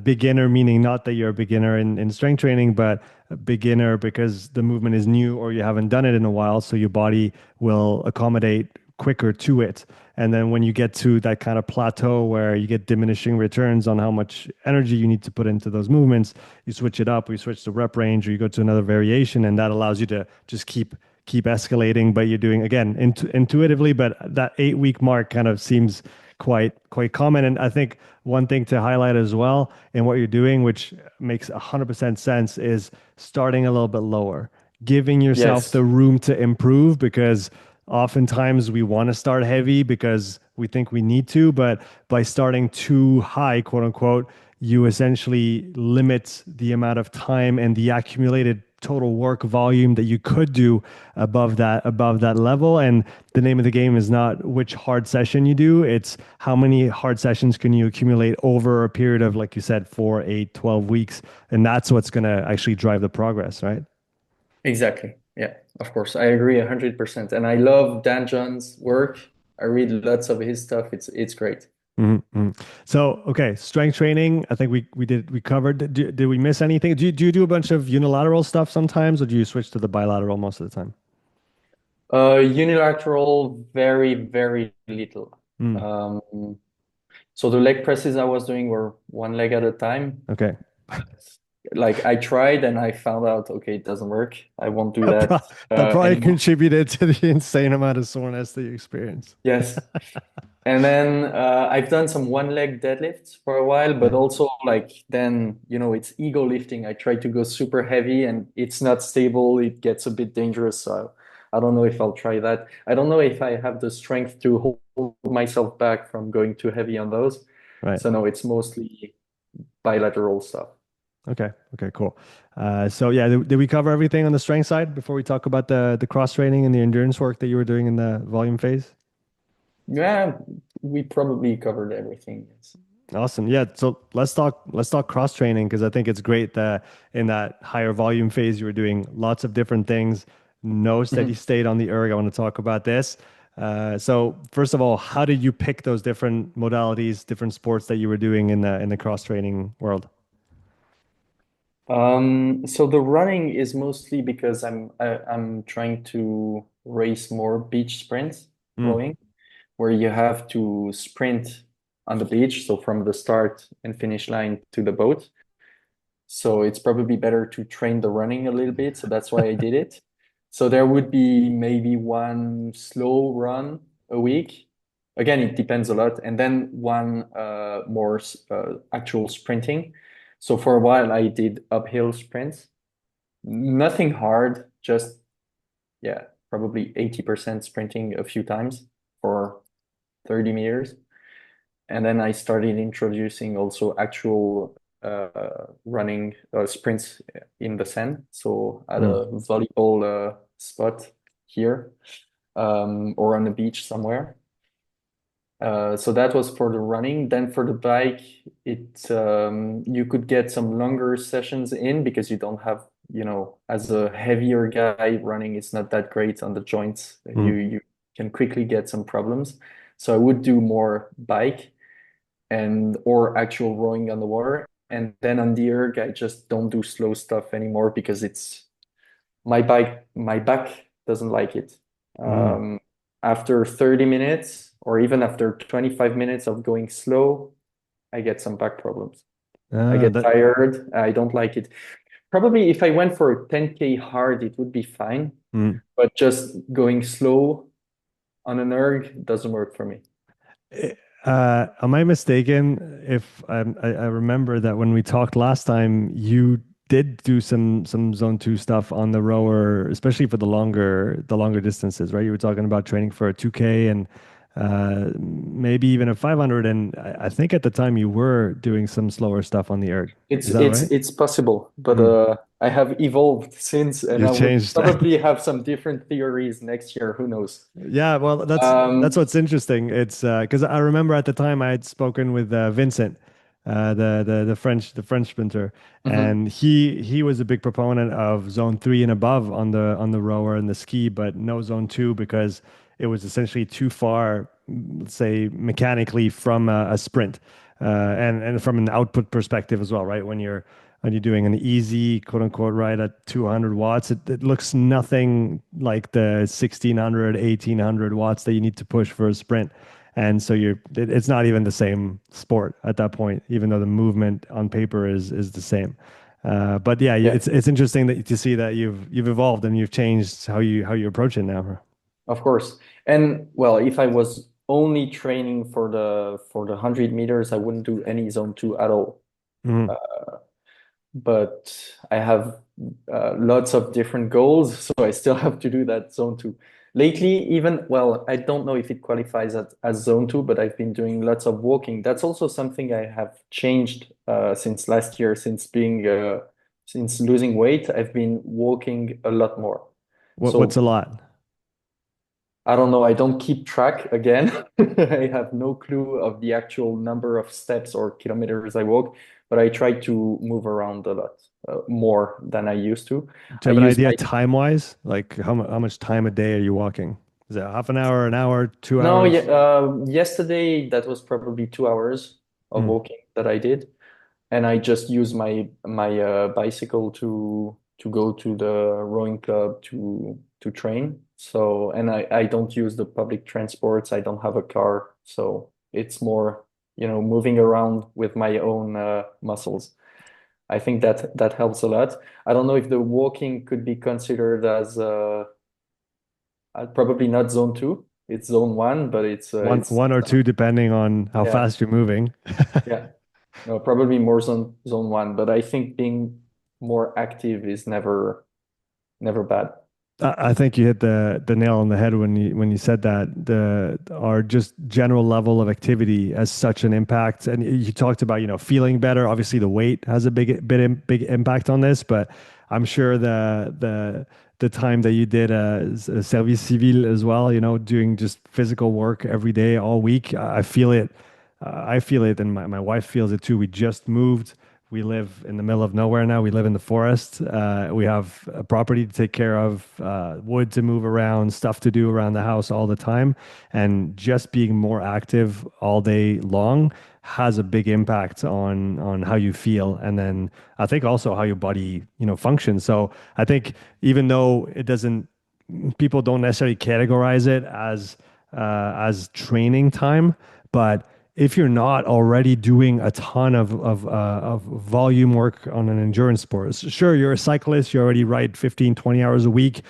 A: Beginner meaning not that you're a beginner in strength training, but a beginner because the movement is new or you haven't done it in a while, so your body will accommodate quicker to it. And then when you get to that kind of plateau where you get diminishing returns on how much energy you need to put into those movements, you switch it up, or you switch the rep range, or you go to another variation, and that allows you to just keep escalating. But you're doing again intuitively, but that 8 week mark kind of seems quite common. And I think one thing to highlight as well in what you're doing, which makes 100% sense, is starting a little bit lower, giving yourself
B: Yes.
A: the room to improve because oftentimes we want to start heavy because we think we need to, but by starting too high, quote unquote, you essentially limit the amount of time and the accumulated total work volume that you could do above that level. And the name of the game is not which hard session you do, it's how many hard sessions can you accumulate over a period of, like you said, 4, 8, 12 weeks. And that's what's going to actually drive the progress, right?
B: Exactly. Yeah, of course. I agree 100%. And I love Dan John's work. I read lots of his stuff. It's great.
A: Mm-hmm. So, okay, strength training. I think we covered. Did we miss anything? Do you do a bunch of unilateral stuff sometimes, or do you switch to the bilateral most of the time?
B: Unilateral, very, very little.
A: Mm,
B: Um, so the leg presses I was doing were one leg at a time.
A: okay.
B: Like I tried and I found out, okay, it doesn't work. I won't do
A: That
B: that
A: probably
B: anymore.
A: contributed to the insane amount of soreness that you experience.
B: Yes. And then I've done some one leg deadlifts for a while, but
A: Okay.
B: also like then, it's ego lifting. I try to go super heavy and it's not stable. It gets a bit dangerous. So I don't know if I'll try that. I don't know if I have the strength to hold myself back from going too heavy on those.
A: Right.
B: So no, it's mostly bilateral stuff.
A: Okay. Okay. Cool. So yeah, did we cover everything on the strength side before we talk about the cross training and the endurance work that you were doing in the volume phase?
B: Yeah, we probably covered everything. Yes.
A: Awesome. Yeah. So let's talk cross training because I think it's great that in that higher volume phase you were doing lots of different things, no steady
B: Mhm.
A: state on the erg. I want to talk about this. So first of all, how did you pick those different modalities, different sports that you were doing in the cross training world?
B: So the running is mostly because I'm trying to race more beach sprints,
A: Mm,
B: rowing, where you have to sprint on the beach, so from the start and finish line to the boat. So it's probably better to train the running a little bit. So that's why I did it. So there would be maybe one slow run a week. Again, it depends a lot. And then one more actual sprinting. So for a while, I did uphill sprints. Nothing hard, just, yeah, probably 80% sprinting a few times for 30 meters. And then I started introducing also actual running sprints in the sand. So at
A: mm,
B: a volleyball spot here or on the beach somewhere. So that was for the running. Then for the bike, you could get some longer sessions in because you don't have, as a heavier guy, running is not that great on the joints.
A: mm,
B: You can quickly get some problems. So I would do more bike and or actual rowing on the water. And then on the erg, I just don't do slow stuff anymore because it's my back doesn't like it.
A: mm.
B: Um, After 30 minutes or even after 25 minutes of going slow, I get some back problems. I get
A: That
B: tired. I don't like it. Probably if I went for a 10K hard, it would be fine.
A: mm.
B: But just going slow on an erg doesn't work for me.
A: Am I mistaken if I remember that when we talked last time, you did do some zone two stuff on the rower, especially for the longer distances, right? You were talking about training for a 2K and maybe even a 500. And I think at the time you were doing some slower stuff on the erg.
B: It's
A: Is that
B: it's
A: right?
B: it's possible, but
A: Mm.
B: I have evolved since, and
A: You
B: I would
A: changed.
B: probably have some different theories next year. Who knows?
A: Yeah, well, that's
B: Um,
A: what's interesting. It's because I remember at the time I had spoken with Vincent, the French sprinter,
B: mhm.
A: and he was a big proponent of zone three and above on the rower and the ski, but no zone two because it was essentially too far, let's say mechanically from a sprint, and from an output perspective as well, right? When you're doing an easy quote unquote ride at 200 watts, it looks nothing like the 1600, 1800 watts that you need to push for a sprint. And so it's not even the same sport at that point, even though the movement on paper is the same. But yeah,
B: Yeah,
A: it's interesting to see that you've evolved and you've changed how you approach it now.
B: of course. And well, if I was only training for the 100 meters, I wouldn't do any zone two at all.
A: Mhm.
B: But I have lots of different goals, so I still have to do that zone two. Lately, even, well, I don't know if it qualifies as zone two, but I've been doing lots of walking. That's also something I have changed since last year, since being since losing weight, I've been walking a lot more.
A: What's
B: So
A: a lot?
B: I don't know. I don't keep track again. I have no clue of the actual number of steps or kilometers I walk, but I try to move around a lot, more than I used to.
A: Do
B: I
A: you have an
B: use
A: idea
B: my
A: time-wise? Like how much time a day are you walking? Is it half an hour, two
B: no, yeah,
A: hours?
B: yesterday that was probably 2 hours of
A: Hmm.
B: walking that I did, and I just use my bicycle to go to the rowing club to train. So, and I don't use the public transports. I don't have a car, so it's more, moving around with my own muscles. I think that helps a lot. I don't know if the walking could be considered as probably not zone two. It's zone one, but
A: One or two, depending on how
B: yeah,
A: fast you're moving.
B: yeah. No, probably more zone one, but I think being more active is never bad.
A: I think you hit the nail on the head when you said that our just general level of activity has such an impact, and you talked about feeling better. Obviously, the weight has a big impact on this, but I'm sure the time that you did service civil as well, doing just physical work every day all week, I feel it. I feel it, and my wife feels it too. We just moved. We live in the middle of nowhere now. We live in the forest. We have a property to take care of, wood to move around, stuff to do around the house all the time. And just being more active all day long has a big impact on how you feel. And then I think also how your body, functions. So I think even though it doesn't, people don't necessarily categorize it as training time, but if you're not already doing a ton of volume work on an endurance sport, sure, you're a cyclist, you already ride 15, 20 hours a week.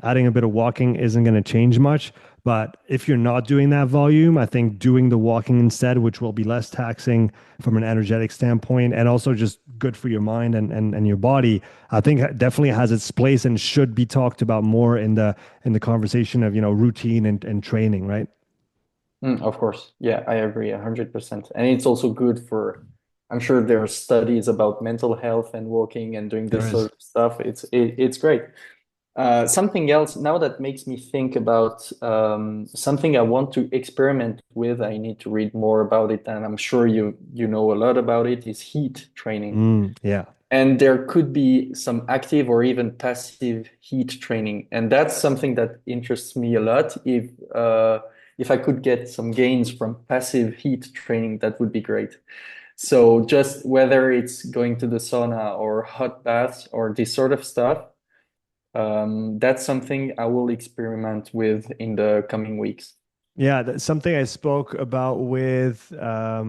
A: Adding a bit of walking isn't going to change much. But if you're not doing that volume, I think doing the walking instead, which will be less taxing from an energetic standpoint and also just good for your mind and your body, I think definitely has its place and should be talked about more in the conversation of, routine and training, right?
B: Of course. Yeah, I agree 100%. And it's also good for, I'm sure there are studies about mental health and walking and doing
A: There
B: this
A: is.
B: sort of stuff. It's great. Something else now that makes me think about something I want to experiment with. I need to read more about it, and I'm sure you know a lot about it, is heat training.
A: Yeah.
B: And there could be some active or even passive heat training. And that's something that interests me a lot. If I could get some gains from passive heat training, that would be great. So just whether it's going to the sauna or hot baths or this sort of stuff, that's something I will experiment with in the coming weeks.
A: Yeah, that's something I spoke about with a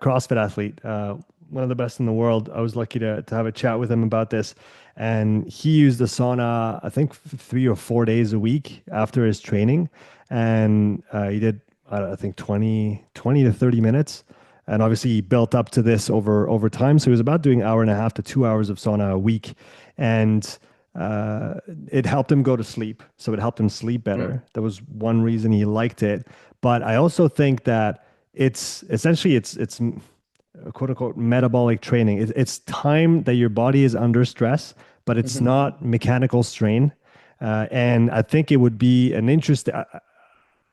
A: CrossFit athlete, one of the best in the world. I was lucky to have a chat with him about this. And he used the sauna, I think, 3 or 4 days a week after his training. And he did, I think, 20 to 30 minutes. And obviously, he built up to this over time. So he was about doing hour and a half to 2 hours of sauna a week. And uh, it helped him go to sleep. So it helped him sleep
B: Mm,
A: better. That was one reason he liked it. But I also think that it's essentially it's quote unquote metabolic training. It's time that your body is under stress, but it's
B: mhm.
A: not mechanical strain. And I think it would be an interesting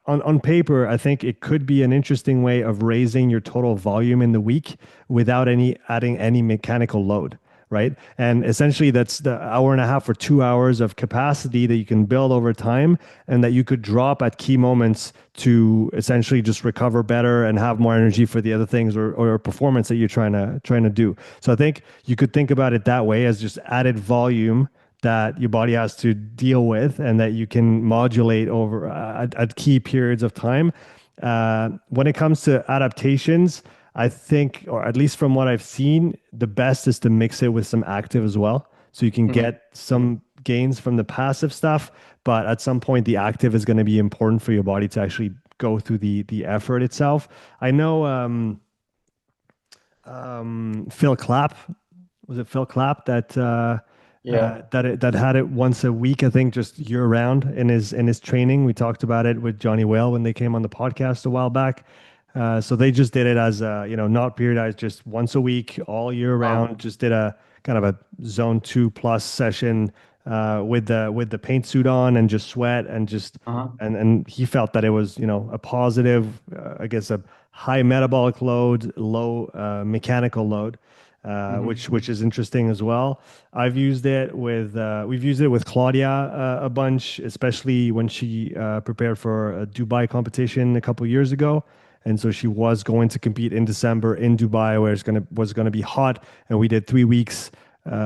A: on paper, I think it could be an interesting way of raising your total volume in the week without any adding any mechanical load, right? And essentially, that's the hour and a half or 2 hours of capacity that you can build over time and that you could drop at key moments to essentially just recover better and have more energy for the other things or performance that you're trying to do. So I think you could think about it that way as just added volume that your body has to deal with and that you can modulate over at key periods of time. When it comes to adaptations, I think, or at least from what I've seen, the best is to mix it with some active as well. So you can
B: Mhm.
A: get some gains from the passive stuff, but at some point the active is going to be important for your body to actually go through the effort itself. I know Phil Clapp, was it Phil Clapp
B: Yeah.
A: that had it once a week, I think, just year round in his training. We talked about it with Johnny Whale when they came on the podcast a while back. So they just did it as a, not periodized, just once a week, all year
B: Wow.
A: round. Just did a kind of a zone 2+ session with the paint suit on and just sweat and just
B: Uh-huh.
A: and he felt that it was, a positive, I guess a high metabolic load, low mechanical load, which is interesting as well. We've used it with Claudia a bunch, especially when she prepared for a Dubai competition a couple years ago. And so she was going to compete in December in Dubai, where was gonna be hot, and we did 3 weeks.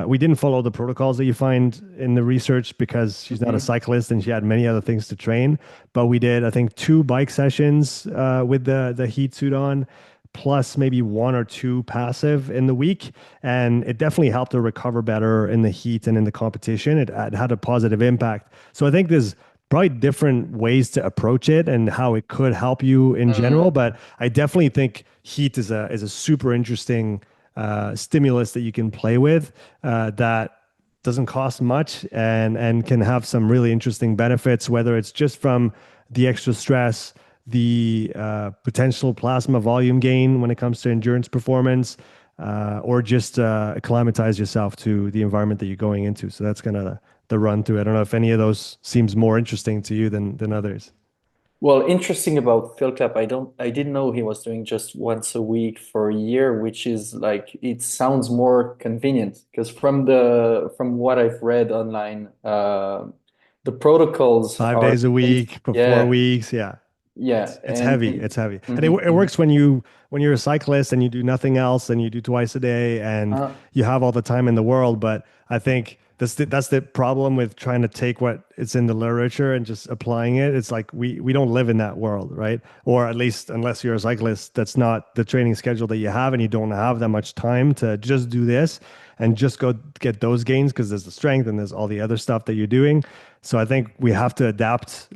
A: We didn't follow the protocols that you find in the research because she's not a
B: Hmm.
A: cyclist and she had many other things to train. But we did, I think, 2 bike sessions with the heat suit on, plus maybe 1 or 2 passive in the week, and it definitely helped her recover better in the heat and in the competition. It had a positive impact. So I think there's probably different ways to approach it and how it could help you in general. But I definitely think heat is a super interesting stimulus that you can play with that doesn't cost much and can have some really interesting benefits, whether it's just from the extra stress, the potential plasma volume gain when it comes to endurance performance, or just acclimatize yourself to the environment that you're going into. So that's kind of the run through. I don't know if any of those seems more interesting to you than others.
B: Well, interesting about Phil Clapp. I didn't know he was doing just once a week for a year, which is like, it sounds more convenient because from what I've read online, the protocols
A: 5 days
B: are
A: a
B: based,
A: week for four
B: yeah,
A: weeks. Yeah.
B: yeah,
A: It's heavy. It's heavy, and it
B: mhm.
A: works when you're a cyclist and you do nothing else and you do twice a day and
B: Uh,
A: you have all the time in the world. But I think that's the problem with trying to take what it's in the literature and just applying it. It's like we don't live in that world, right? Or at least unless you're a cyclist, that's not the training schedule that you have, and you don't have that much time to just do this and just go get those gains because there's the strength and there's all the other stuff that you're doing. So I think we have to adapt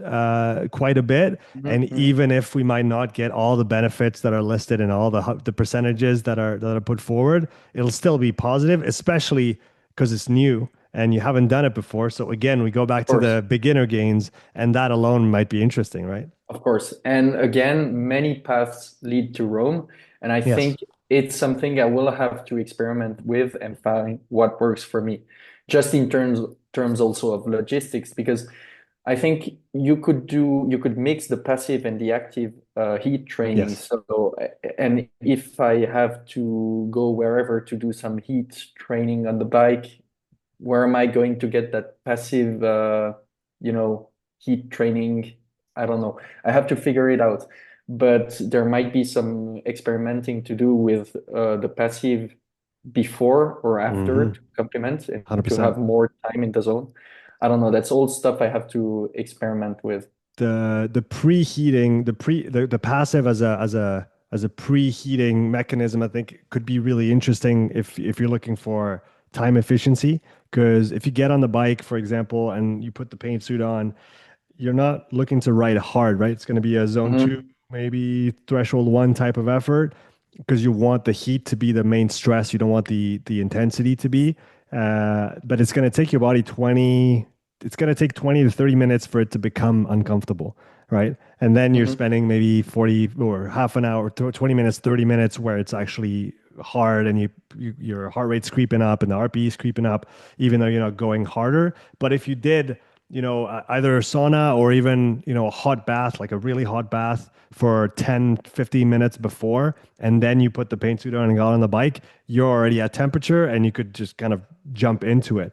A: quite a bit.
B: mhm,
A: And
B: mhm.
A: even if we might not get all the benefits that are listed and all the percentages that are put forward, it'll still be positive, especially because it's new and you haven't done it before. So again, we go
B: Of
A: back to
B: course.
A: the beginner gains, and that alone might be interesting, right?
B: Of course. And again, many paths lead to Rome. And I
A: Yes.
B: think it's something I will have to experiment with and find what works for me. Just in terms also of logistics, because I think you could mix the passive and the active heat training.
A: Yes.
B: So, and if I have to go wherever to do some heat training on the bike, where am I going to get that passive, you know, heat training? I don't know. I have to figure it out. But there might be some experimenting to do with the passive before or after
A: Mm-hmm.
B: to complement and to
A: 100%.
B: have more time in the zone. I don't know. That's all stuff I have to experiment with.
A: The preheating, the passive as a preheating mechanism, I think could be really interesting if you're looking for time efficiency. Because if you get on the bike, for example, and you put the paint suit on, you're not looking to ride hard, right? It's going to be a zone two,
B: Hmm.
A: maybe threshold one type of effort, because you want the heat to be the main stress. You don't want the intensity to be. But it's going to take your body 20. It's going to take 20 to 30 minutes for it to become uncomfortable, right? And then you're
B: Hmm.
A: spending maybe 40 or half an hour, 20 minutes, 30 minutes where it's actually hard, and your heart rate's creeping up and the RPE is creeping up, even though you're not going harder. But if you did, either a sauna or even, a hot bath, like a really hot bath for 10, 15 minutes before, and then you put the paint suit on and got on the bike, you're already at temperature and you could just kind of jump into it.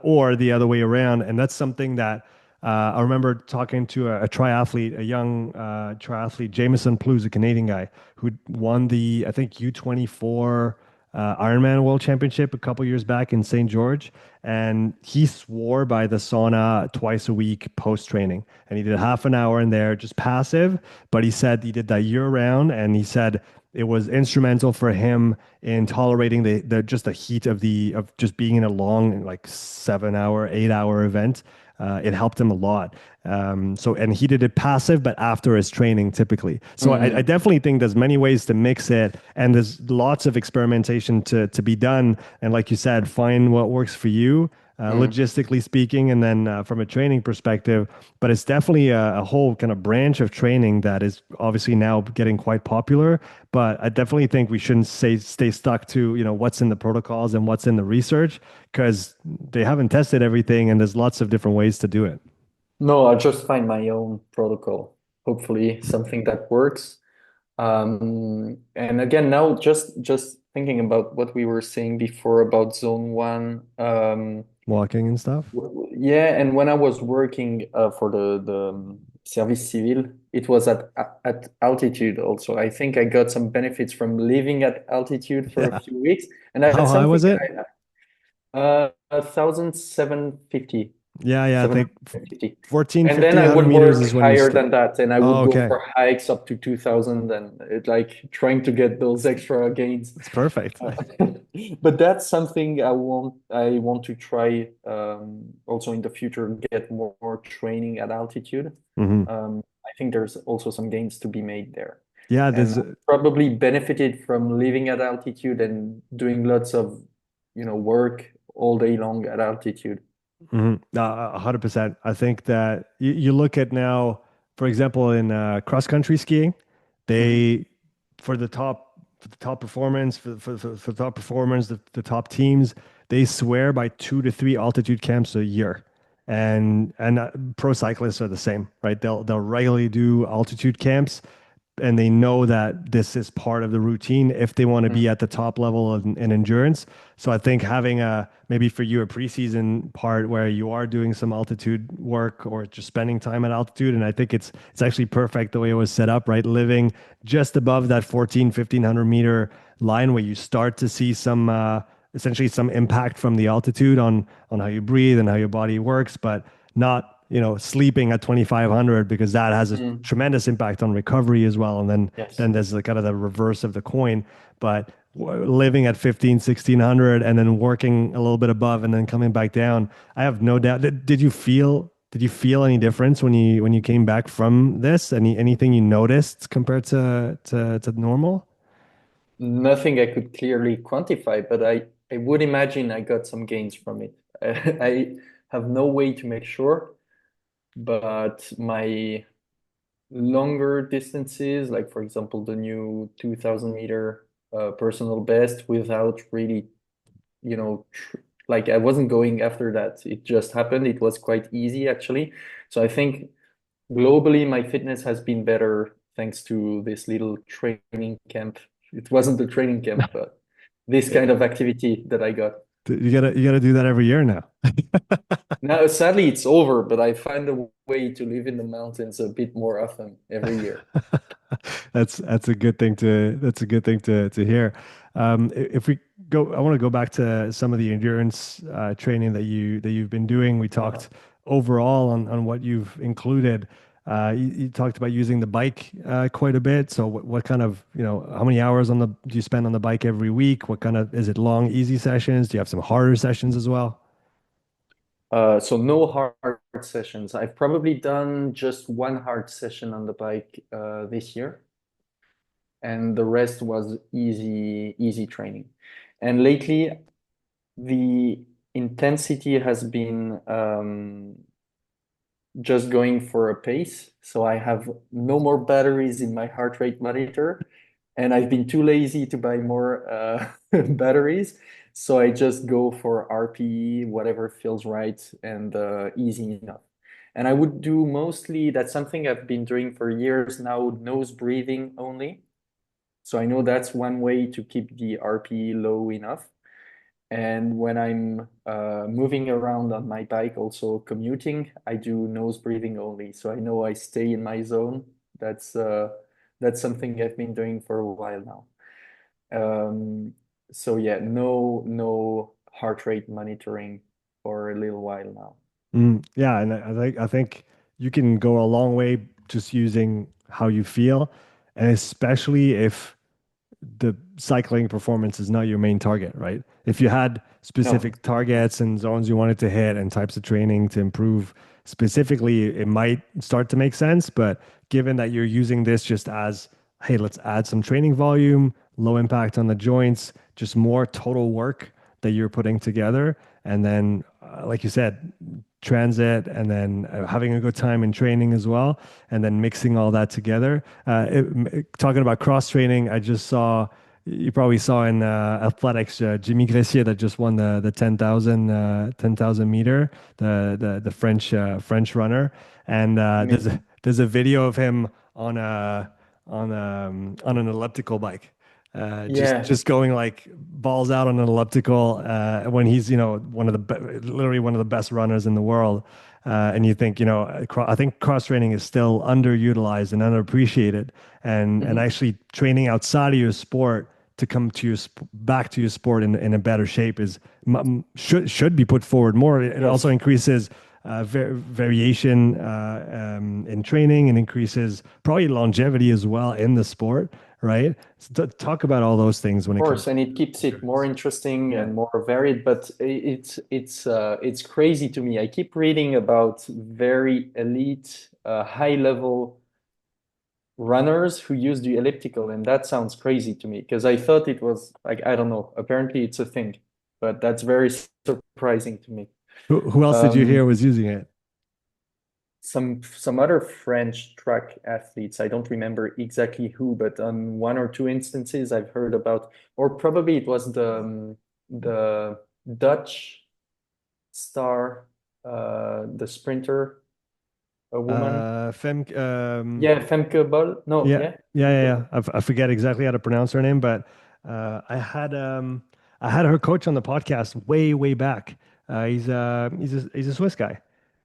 A: Or the other way around. And that's something that I remember talking to a triathlete, a young triathlete, Jameson Plews, a Canadian guy who won the, I think, U24 Ironman World Championship a couple years back in St. George. And he swore by the sauna twice a week post training. And he did half an hour in there, just passive. But he said he did that year round. And he said it was instrumental for him in tolerating the just the heat of just being in a long, like 7 hour, 8 hour event. It helped him a lot. And he did it passive, but after his training typically. So I
B: Hmm.
A: definitely think there's many ways to mix it, and there's lots of experimentation to be done. And like you said, find what works for you.
B: Mm.
A: logistically speaking, and then from a training perspective. But it's definitely a whole kind of branch of training that is obviously now getting quite popular. But I definitely think we shouldn't stay stuck to, what's in the protocols and what's in the research, because they haven't tested everything and there's lots of different ways to do it.
B: No, I'll just find my own protocol. Hopefully, something that works. And again, now just thinking about what we were saying before about zone one.
A: Walking and stuff.
B: Yeah, and when I was working for the Service Civil, it was at altitude also. I think I got some benefits from living at altitude for a
A: Yeah.
B: few weeks, and
A: How
B: that's
A: high
B: something
A: was it?
B: 1,750.
A: Yeah, yeah, I think
B: 750.
A: 14,
B: And then I
A: 1500
B: would
A: meters
B: work
A: is when you
B: higher
A: start.
B: than that, and I
A: Oh,
B: would go
A: okay.
B: for hikes up to 2,000 and like trying to get those extra gains.
A: That's perfect.
B: Uh, But that's something I want to try also in the future, get more training at altitude.
A: Hmm.
B: I think there's also some gains to be made there.
A: Yeah,
B: And
A: there's.
B: probably benefited from living at altitude and doing lots of, work all day long at altitude.
A: 100%. I think that you look at now, for example, in cross country skiing,
B: Mhm.
A: they for the top performance for top performers, the top teams, they swear by 2 to 3 altitude camps a year, and pro cyclists are the same, right? They'll regularly do altitude camps, and they know that this is part of the routine if they want to be
B: Mm.
A: at the top level of in endurance. So I think having a maybe for you a preseason part where you are doing some altitude work or just spending time at altitude, and I think it's actually perfect the way it was set up, right? Living just above that 1,500 meter line where you start to see some essentially some impact from the altitude on how you breathe and how your body works, but not sleeping at 2,500, because that has a
B: Mm.
A: tremendous impact on recovery as well. And then
B: Yes.
A: then there's the kind of the reverse of the coin. But living at 15, 1,600 and then working a little bit above and then coming back down, I have no doubt. Did you feel any difference when you came back from this? Anything you noticed compared to normal?
B: Nothing I could clearly quantify, but I would imagine I got some gains from it. I have no way to make sure, but my longer distances, like for example, the new 2,000 meter personal best without really, like I wasn't going after that. It just happened. It was quite easy actually. So I think globally, my fitness has been better thanks to this little training camp. It wasn't a training camp, but this kind of activity that I got.
A: You gotta do that every year now.
B: Now, sadly, it's over, but I find a way to live in the mountains a bit more often every year.
A: That's a good thing to hear. If we go, I want to go back to some of the endurance training that you've been doing. We
B: Uh-huh.
A: talked overall on what you've included. You talked about using the bike quite a bit. So what kind of, how many hours do you spend on the bike every week? What kind of, is it long, easy sessions? Do you have some harder sessions as well?
B: So no hard sessions. I've probably done just one hard session on the bike this year, and the rest was easy training. And lately, the intensity has been just going for a pace. So I have no more batteries in my heart rate monitor, and I've been too lazy to buy more batteries. So I just go for RPE, whatever feels right and easy enough. And I would do mostly, that's something I've been doing for years now, nose breathing only. So I know that's one way to keep the RPE low enough. And when I'm moving around on my bike, also commuting, I do nose breathing only. So I know I stay in my zone. That's something I've been doing for a while now. Um, so yeah, no heart rate monitoring for a little while now.
A: Yeah, and I think you can go a long way just using how you feel, and especially if the cycling performance is not your main target, right? If you had
B: No.
A: specific targets and zones you wanted to hit and types of training to improve specifically, it might start to make sense. But given that you're using this just as, hey, let's add some training volume, low impact on the joints, just more total work that you're putting together. And then like you said, transit and then having a good time in training as well, and then mixing all that together. Talking about cross training, I just saw, you probably saw in athletics, Jimmy Gressier that just won the 10,000 meter, the French runner, and
B: Amazing.
A: there's a video of him on an elliptical bike.
B: Yeah,
A: Just going like balls out on an elliptical when he's, one of literally one of the best runners in the world. And you think, I think cross training is still underutilized and underappreciated, and
B: hmm,
A: actually training outside of your sport to come to back to your sport in a better shape is should be put forward more. It also
B: yes.
A: increases variation in training, and increases probably longevity as well in the sport, right? So talk about all those things when it comes
B: Course,
A: to
B: and it keeps it more interesting
A: yeah.
B: and more varied, but it's crazy to me. I keep reading about very elite, high level runners who use the elliptical, and that sounds crazy to me because I thought it was like, I don't know, apparently it's a thing, but that's very surprising to me.
A: Who else did you hear
B: Um,
A: was using it?
B: some other French track athletes, I don't remember exactly who, but on one or two instances I've heard about, or probably it was the Dutch star, the sprinter, a woman.
A: Fem
B: Yeah, Femke Bol. No,
A: Yeah,
B: yeah,
A: yeah, yeah,
B: Femke
A: yeah.
B: Bol.
A: I forget exactly how to pronounce her name, but I had her coach on the podcast way back. He's a Swiss guy.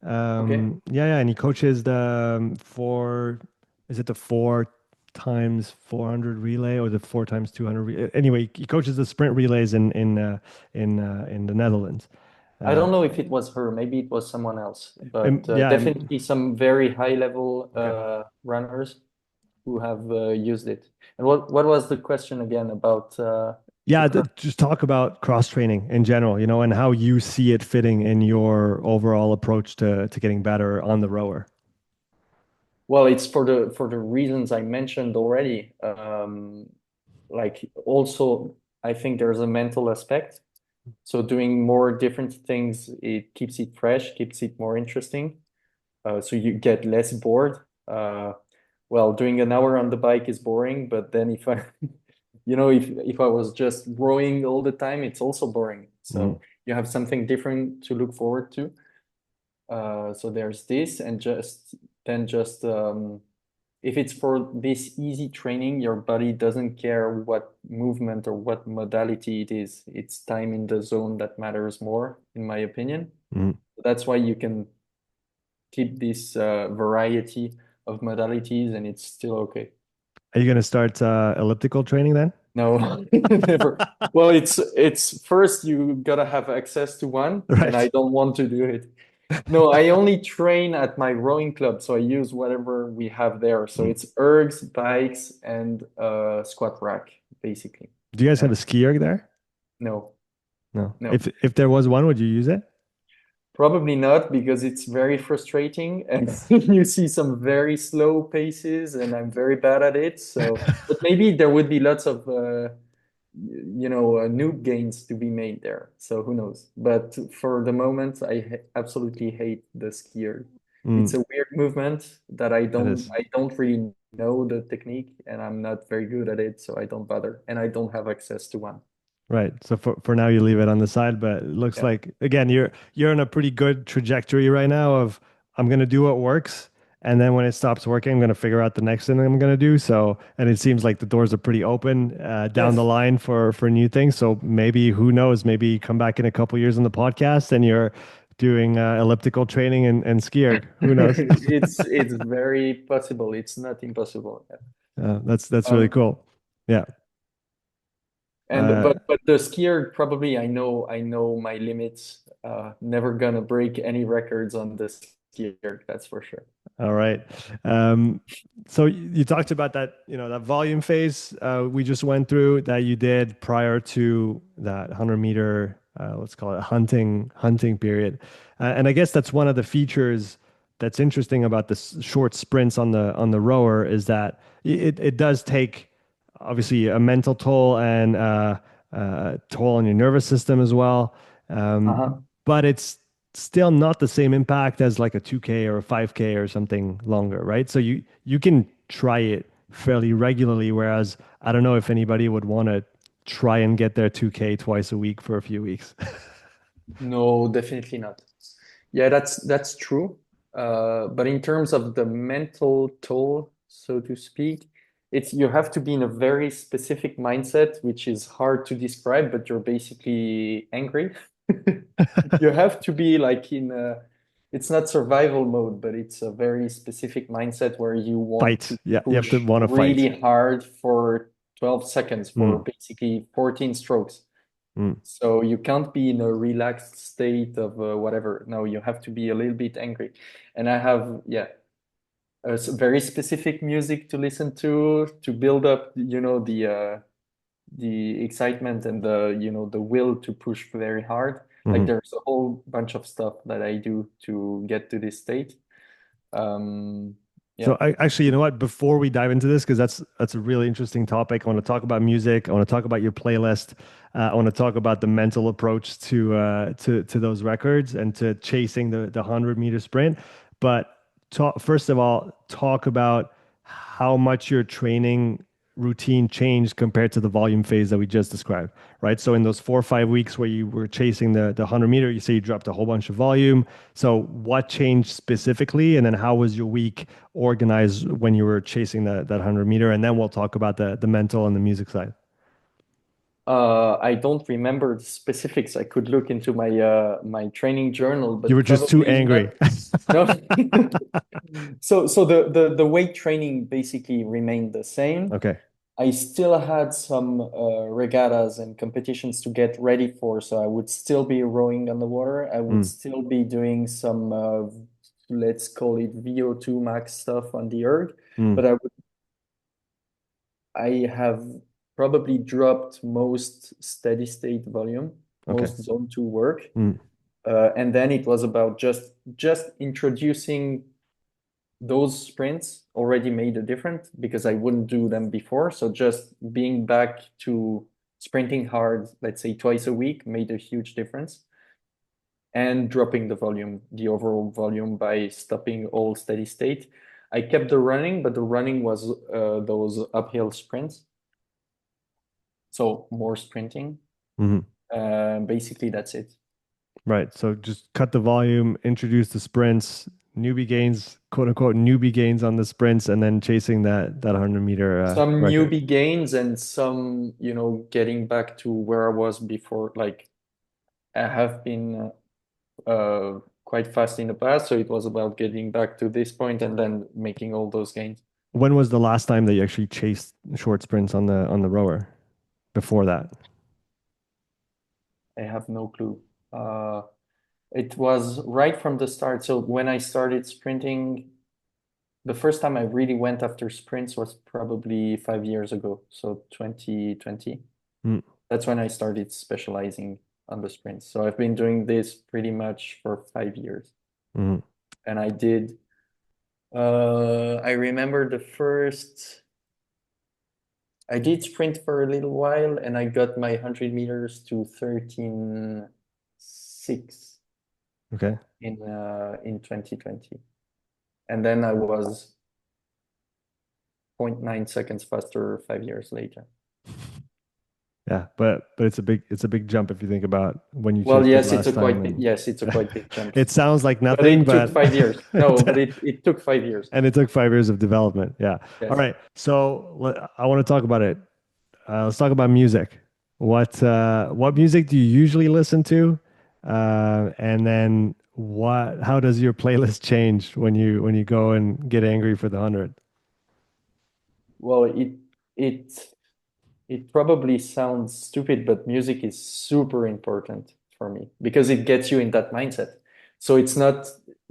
B: Okay.
A: Yeah, yeah, and he coaches the four. Is it the 4x400 relay or the 4x200? Anyway, he coaches the sprint relays in the Netherlands.
B: I
A: Uh,
B: don't know if it was her, maybe it was someone else, but
A: yeah.
B: definitely some very high level
A: Okay.
B: runners who have used it. And what was the question again about the
A: Yeah,
B: cross?
A: just talk about cross training in general, and how you see it fitting in your overall approach to getting better on the rower.
B: Well, it's for the reasons I mentioned already. Like also, I think there's a mental aspect. So doing more different things, it keeps it fresh, keeps it more interesting. So you get less bored. Well, doing an hour on the bike is boring, but then if I, if I was just rowing all the time, it's also boring.
A: Mm,
B: So you have something different to look forward to. So there's this, and just if it's for this easy training, your body doesn't care what movement or what modality it is. It's time in the zone that matters more, in my opinion.
A: mm.
B: That's why you can keep this variety of modalities and it's still okay.
A: Are you going to start elliptical training then?
B: No, never. Well, it's first you gotta have access to one, and I
A: Right.
B: don't want to do it. No, I only train at my rowing club, so I use whatever we have there. So
A: Mm.
B: it's ergs, bikes, and squat rack, basically.
A: Do you guys have
B: And
A: a ski erg there?
B: no,
A: No.
B: no.
A: If there was one, would you use it?
B: Probably not because it's very frustrating and you see some very slow paces and I'm very bad at it. So, but maybe there would be lots of noob gains to be made there. So who knows? But for the moment, I absolutely hate the skier. It's
A: Mm,
B: a weird movement that
A: it is.
B: I don't really know the technique and I'm not very good at it, so I don't bother. And I don't have access to one.
A: Right. So for now you leave it on the side, but it looks
B: Yeah.
A: like again you're in a pretty good trajectory right now of I'm gonna do what works, and then when it stops working, I'm gonna figure out the next thing I'm gonna do. So and it seems like the doors are pretty open down the
B: Yes.
A: line for new things. So maybe who knows? Maybe you come back in a couple years on the podcast and you're doing elliptical training and ski erg. Who knows?
B: It's very possible. It's not impossible. Yeah.
A: That's really
B: Um,
A: cool. Yeah.
B: and
A: Uh,
B: but the skier probably I know my limits. Never gonna break any records on the skier, that's for sure.
A: All right. Um, so you talked about that, that volume phase we just went through that you did prior to that 100-meter, let's call it hunting period. And I guess that's one of the features that's interesting about the short sprints on the rower is that it does take obviously a mental toll and toll on your nervous system as well.
B: Uh-huh.
A: But it's still not the same impact as like a 2K or a 5K or something longer, right? So you can try it fairly regularly, whereas I don't know if anybody would want to try and get their 2K twice a week for a few weeks.
B: No, definitely not. Yeah, that's true. But in terms of the mental toll, so to speak, it's you have to be in a very specific mindset, which is hard to describe, but you're basically angry. You have to be like in a, it's not survival mode, but it's a very specific mindset where you want
A: Fight.
B: to
A: Yeah, you have to
B: push
A: want to fight.
B: really hard for 12 seconds for
A: Mm,
B: basically 14 strokes.
A: mm,
B: So you can't be in a relaxed state of whatever. No, you have to be a little bit angry. And I have, yeah, very specific music to listen to build up, the excitement and the will to push very hard. Like
A: mhm.
B: there's a whole bunch of stuff that I do to get to this state. Um, yeah.
A: So I actually, you know what? Before we dive into this, because that's a really interesting topic. I want to talk about music. I want to talk about your playlist. I want to talk about the mental approach to those records and to chasing the 100-meter sprint. But first of all, talk about how much your training routine changed compared to the volume phase that we just described, right? So in those 4 or 5 weeks where you were chasing the 100-meter, you say you dropped a whole bunch of volume. So what changed specifically, and then how was your week organized when you were chasing that 100-meter? And then we'll talk about the mental and the music side.
B: I don't remember the specifics. I could look into my training journal,
A: You
B: but
A: were just too
B: probably
A: angry.
B: not. No. So the weight training basically remained the same.
A: Okay.
B: I still had some regattas and competitions to get ready for, so I would still be rowing on the water. I would
A: Mm,
B: still be doing some, let's call it VO2 max stuff on the erg,
A: mm.
B: but I have probably dropped most steady state volume,
A: Okay.
B: most zone two work.
A: Mm,
B: And then it was about just introducing those sprints already made a difference because I wouldn't do them before. So just being back to sprinting hard, let's say twice a week, made a huge difference. And dropping the volume, the overall volume by stopping all steady state. I kept the running, but the running was those uphill sprints. So more sprinting.
A: mhm.
B: Basically, that's it.
A: Right. So just cut the volume, introduce the sprints, newbie gains, quote unquote, newbie gains on the sprints, and then chasing that 100-meter
B: Some
A: record.
B: newbie gains and some, getting back to where I was before. Like I have been quite fast in the past, so it was about getting back to this point and then making all those gains.
A: When was the last time that you actually chased short sprints on the rower? Before that?
B: I have no clue. Uh, it was right from the start. So when I started sprinting, the first time I really went after sprints was probably 5 years ago. So 2020.
A: Mm,
B: That's when I started specializing on the sprints. So I've been doing this pretty much for 5 years.
A: mhm.
B: And I remember I did sprint for a little while and I got my 100 meters to 13.6
A: Okay.
B: in 2020. And then I was zero point 0.9 seconds faster 5 years later.
A: Yeah, but it's a big jump if you think about when you
B: Well,
A: chased it
B: yes,
A: last time,
B: it's a quite big jump.
A: it sounds like
B: But
A: nothing,
B: it took
A: but
B: 5 years. No, but it took 5 years.
A: and it took 5 years of development. Yeah. All
B: Yes.
A: right. So I want to talk about it. Let's talk about music. What music do you usually listen to? And then how does your playlist change when you go and get angry for the 100?
B: Well, it it probably sounds stupid, but music is super important for me because it gets you in that mindset. So it's not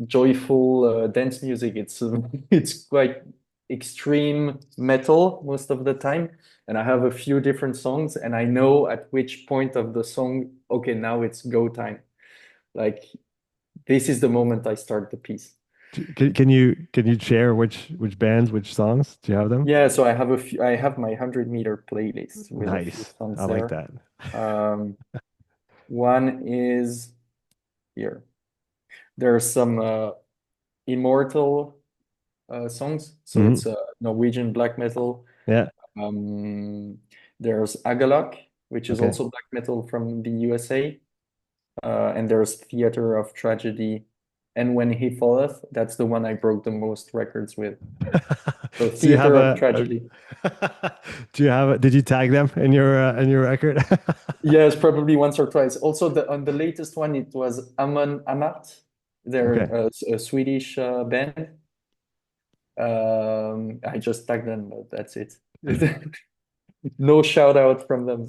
B: joyful dance music. It's it's quite extreme metal most of the time. And I have a few different songs, and I know at which point of the song, okay, now it's go time. Like this is the moment I start the piece.
A: Can you share which bands, which songs? Do you have them?
B: Yeah, so I have my 100-meter playlist with a few
A: Nice. I
B: songs
A: like
B: there.
A: that.
B: Um, One is here. There are some immortal songs. So
A: Hmm.
B: it's Norwegian black metal.
A: Yeah.
B: Um, there's Agalok, which is
A: Okay.
B: also black metal from the USA. And there's Theater of Tragedy. And When He Falleth, that's the one I broke the most records with. So
A: So you have
B: Theater of Tragedy.
A: do you have did you tag them in your record?
B: Yes, probably once or twice. Also, on the latest one, it was Amon Amarth. They're
A: Okay.
B: a Swedish band. I just tagged them, but that's it. No shout out from them.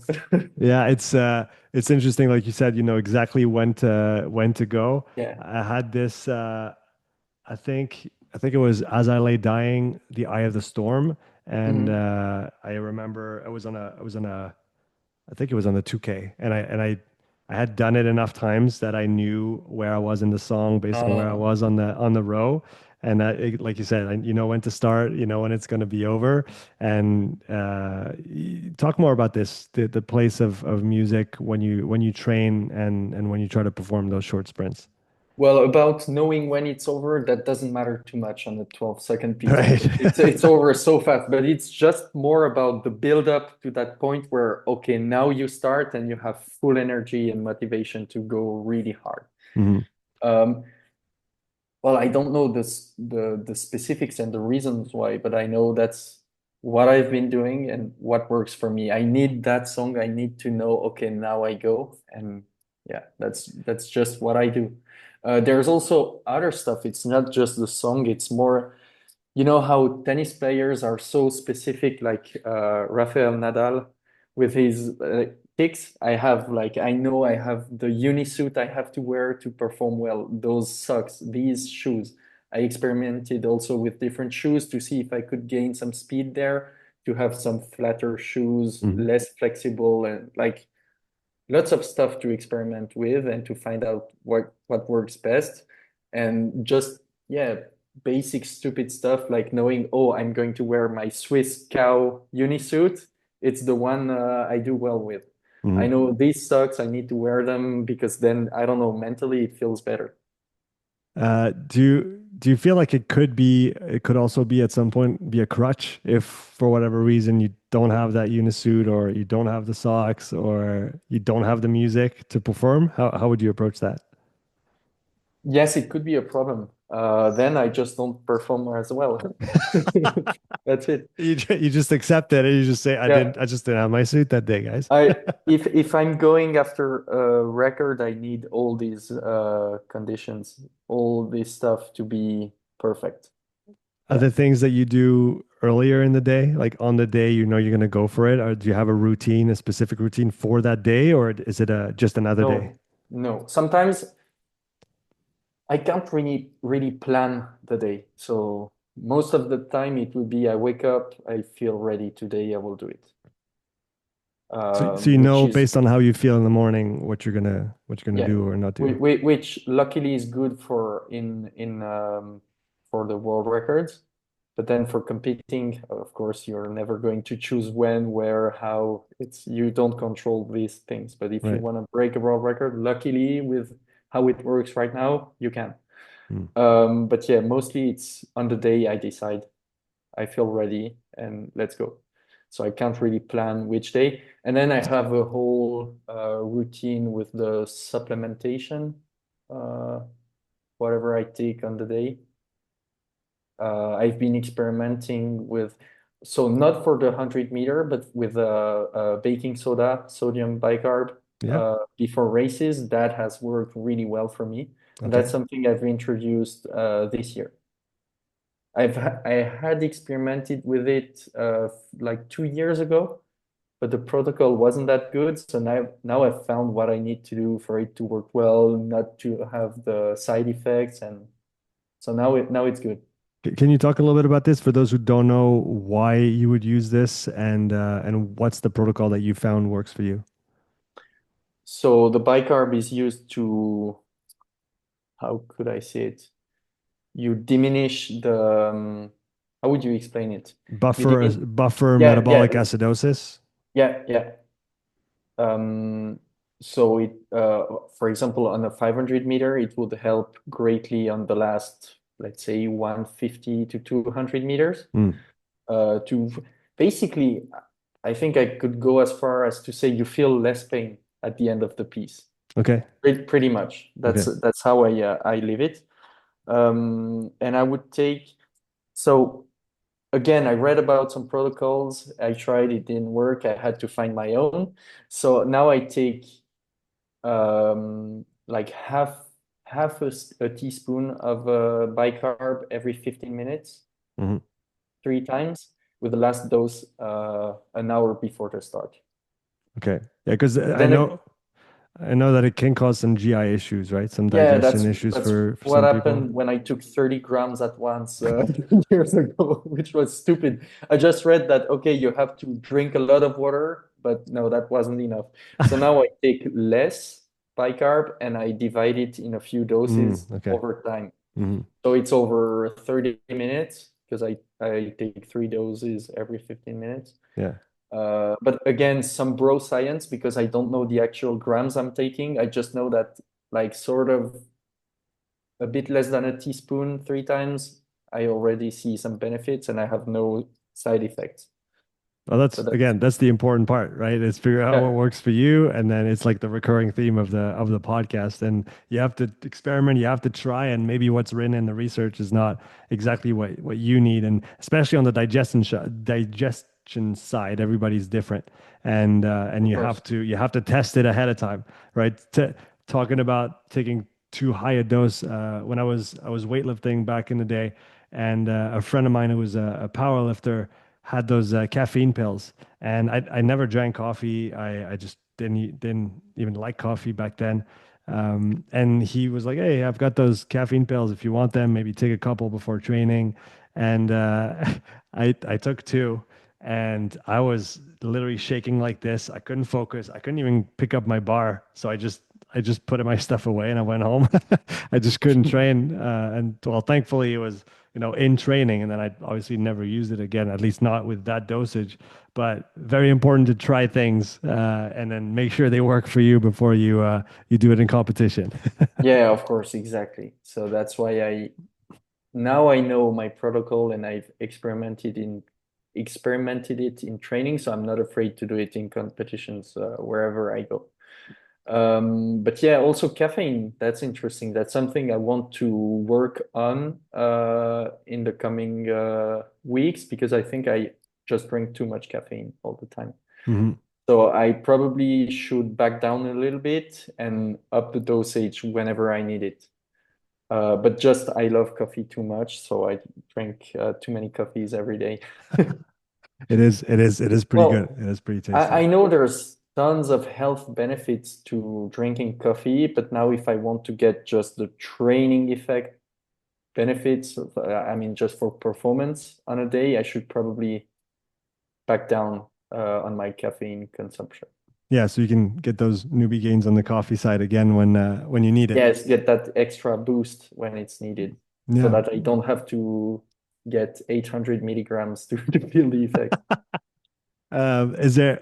A: Yeah, it's interesting. Like you said, you know exactly when to go.
B: Yeah.
A: I had this. I think it was As I Lay Dying, The Eye of the Storm, and
B: Mhm.
A: I remember I was on a I think it was on the 2K, and I had done it enough times that I knew where I was in the song based on where I
B: Uh,
A: was on the row. And like you said, you know when to start, you know when it's going to be over. And talk more about this, the place of music when you train and when you try to perform those short sprints.
B: well, about knowing when it's over, that doesn't matter too much on a 12-second piece
A: Right.
B: because it's over so fast. But it's just more about the build up to that point where, okay, now you start and you have full energy and motivation to go really hard.
A: Hmm.
B: Um, Well, I don't know the specifics and the reasons why, but I know that's what I've been doing and what works for me. I need that song. I need to know, okay, now I go. And yeah, that's just what I do. There's also other stuff. It's not just the song, it's more you know how tennis players are so specific, like Rafael Nadal with his kicks. I have like I know I have the unisuit I have to wear to perform well. Those socks, these shoes. I experimented also with different shoes to see if I could gain some speed there, to have some flatter shoes,
A: Hmm.
B: less flexible, and like lots of stuff to experiment with and to find out what works best. And just yeah, basic stupid stuff like knowing, oh, I'm going to wear my Swiss cow unisuit. It's the one I do well with. I
A: Hmm.
B: know these socks, I need to wear them because then I don't know, mentally it feels better.
A: Do you feel like it could also be at some point be a crutch if for whatever reason you don't have that unisuit or you don't have the socks or you don't have the music to perform? How would you approach that?
B: Yes, it could be a problem. Then I just don't perform as well. That's it.
A: You just accept it and you just say
B: Yeah.
A: I just didn't have my suit that day, guys.
B: I if I'm going after a record, I need all these conditions, all this stuff to be perfect.
A: Are
B: Yeah.
A: there things that you do earlier in the day, like on the day you know you're going to go for it, or do you have a routine, a specific routine for that day, or is it just another day?
B: No, no. Sometimes I can't really plan the day. So most of the time it will be I wake up, I feel ready today, I will do it.
A: So you
B: Which
A: know
B: is
A: based on how you feel in the morning what you're gonna
B: yeah,
A: do or not do.
B: which luckily is good for in for the world records. But then for competing, of course, you're never going to choose when, where, how. It's you don't control these things. But if you
A: Right.
B: want to break a world record, luckily with how it works right now, you can.
A: Hmm.
B: But yeah, mostly it's on the day I decide I feel ready and let's go. So I can't really plan which day. And then I have a whole routine with the supplementation, uh, whatever I take on the day. I've been experimenting with, so not for the 100 meter, but with baking soda, sodium bicarb
A: Yeah.
B: before races. That has worked really well for me. And that's
A: Okay.
B: something I've introduced this year. I had experimented with it like 2 years ago, but the protocol wasn't that good. So now I've found what I need to do for it to work well, not to have the side effects, and so now it's good.
A: Can you talk a little bit about this for those who don't know why you would use this and what's the protocol that you found works for you?
B: So the bicarb is used to, how could I say it? You diminish the, how would you explain it? You
A: Buffer
B: yeah,
A: metabolic acidosis.
B: yeah. Um, So for example, on a 500 meter, it would help greatly on the last, let's say, 150 to 200 meters.
A: Mm.
B: To basically, I think I could go as far as to say you feel less pain at the end of the piece.
A: Okay.
B: Pretty much.
A: Okay.
B: That's how I live it. And I would take so again, I read about some protocols. I tried, it didn't work. I had to find my own. So now I take like a teaspoon of bicarb every 15 minutes,
A: Hmm.
B: 3 times, with the last dose an hour before the start.
A: Okay. Yeah, because
B: But
A: I
B: then
A: know I know that it can cause some GI issues, right? Some
B: yeah,
A: digestion issues
B: that's
A: for
B: what
A: some people.
B: happened when I took 30 grams at once years ago, which was stupid. I just read that, okay, you have to drink a lot of water, but no, that wasn't enough. So now I take less bicarb and I divide it in a few doses
A: Okay.
B: over time.
A: Hmm.
B: So it's over 30 minutes because I take 3 doses every 15 minutes.
A: Yeah.
B: But again, some bro science because I don't know the actual grams I'm taking. I just know that like sort of a bit less than a teaspoon 3 times, I already see some benefits and I have no side effects.
A: Well,
B: So
A: that's
B: that's
A: again, that's the important part, right? Is figure out what
B: yeah,
A: works for you, and then it's like the recurring theme of the podcast. And you have to experiment, you have to try, and maybe what's written in the research is not exactly what you need. And especially on the digestion side, everybody's different, and
B: of course.
A: you have to test it ahead of time, right? Talking about taking too high a dose, when I was weightlifting back in the day, and a friend of mine who was a power lifter had those caffeine pills, and I never drank coffee. I just didn't even like coffee back then. And he was like, "Hey, I've got those caffeine pills. If you want them, maybe take a couple before training." And I took two, and I was literally shaking like this. I couldn't focus. I couldn't even pick up my bar. So I just put my stuff away and I went home. I just couldn't train. And well, thankfully it was, in training, and then I obviously never used it again, at least not with that dosage. But very important to try things, and then make sure they work for you before you do it in competition.
B: Yeah, of course, exactly. So that's why I now I know my protocol and I've experimented it in training, so I'm not afraid to do it in competitions wherever I go. But yeah, also caffeine, that's interesting. That's something I want to work on in the coming weeks because I think I just drink too much caffeine all the time.
A: Mhm.
B: So I probably should back down a little bit and up the dosage whenever I need it. But just I love coffee too much, so I drink too many coffees every day.
A: It is pretty good.
B: Well,
A: It is pretty tasty.
B: I know there's tons of health benefits to drinking coffee, but now if I want to get just the training effect benefits, I mean, just for performance on a day, I should probably back down on my caffeine consumption.
A: Yeah, so you can get those newbie gains on the coffee side again when you need it.
B: Yes, get that extra boost when it's needed so
A: Yeah.
B: that I don't have to get 800 milligrams to feel the effect.
A: Is there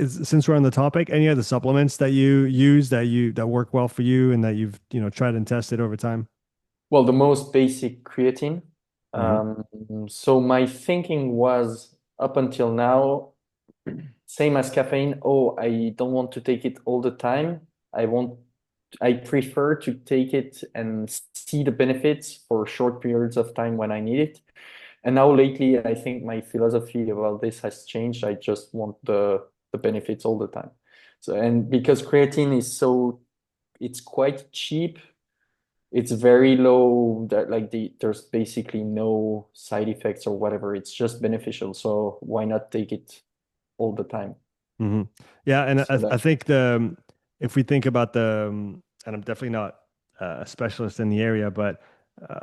A: since we're on the topic, any other supplements that you use that work well for you and that you've tried and tested over time?
B: Well, the most basic creatine.
A: Hmm.
B: Um, so my thinking was up until now, same as caffeine. Oh, I don't want to take it all the time. I prefer to take it and see the benefits for short periods of time when I need it. And now lately, I think my philosophy about this has changed. I just want the benefits all the time. So, and because creatine is it's quite cheap, it's very low that like there's basically no side effects or whatever. It's just beneficial. So why not take it all the time?
A: Hmm. Yeah, and
B: So
A: I
B: that
A: think if we think about and I'm definitely not a specialist in the area, but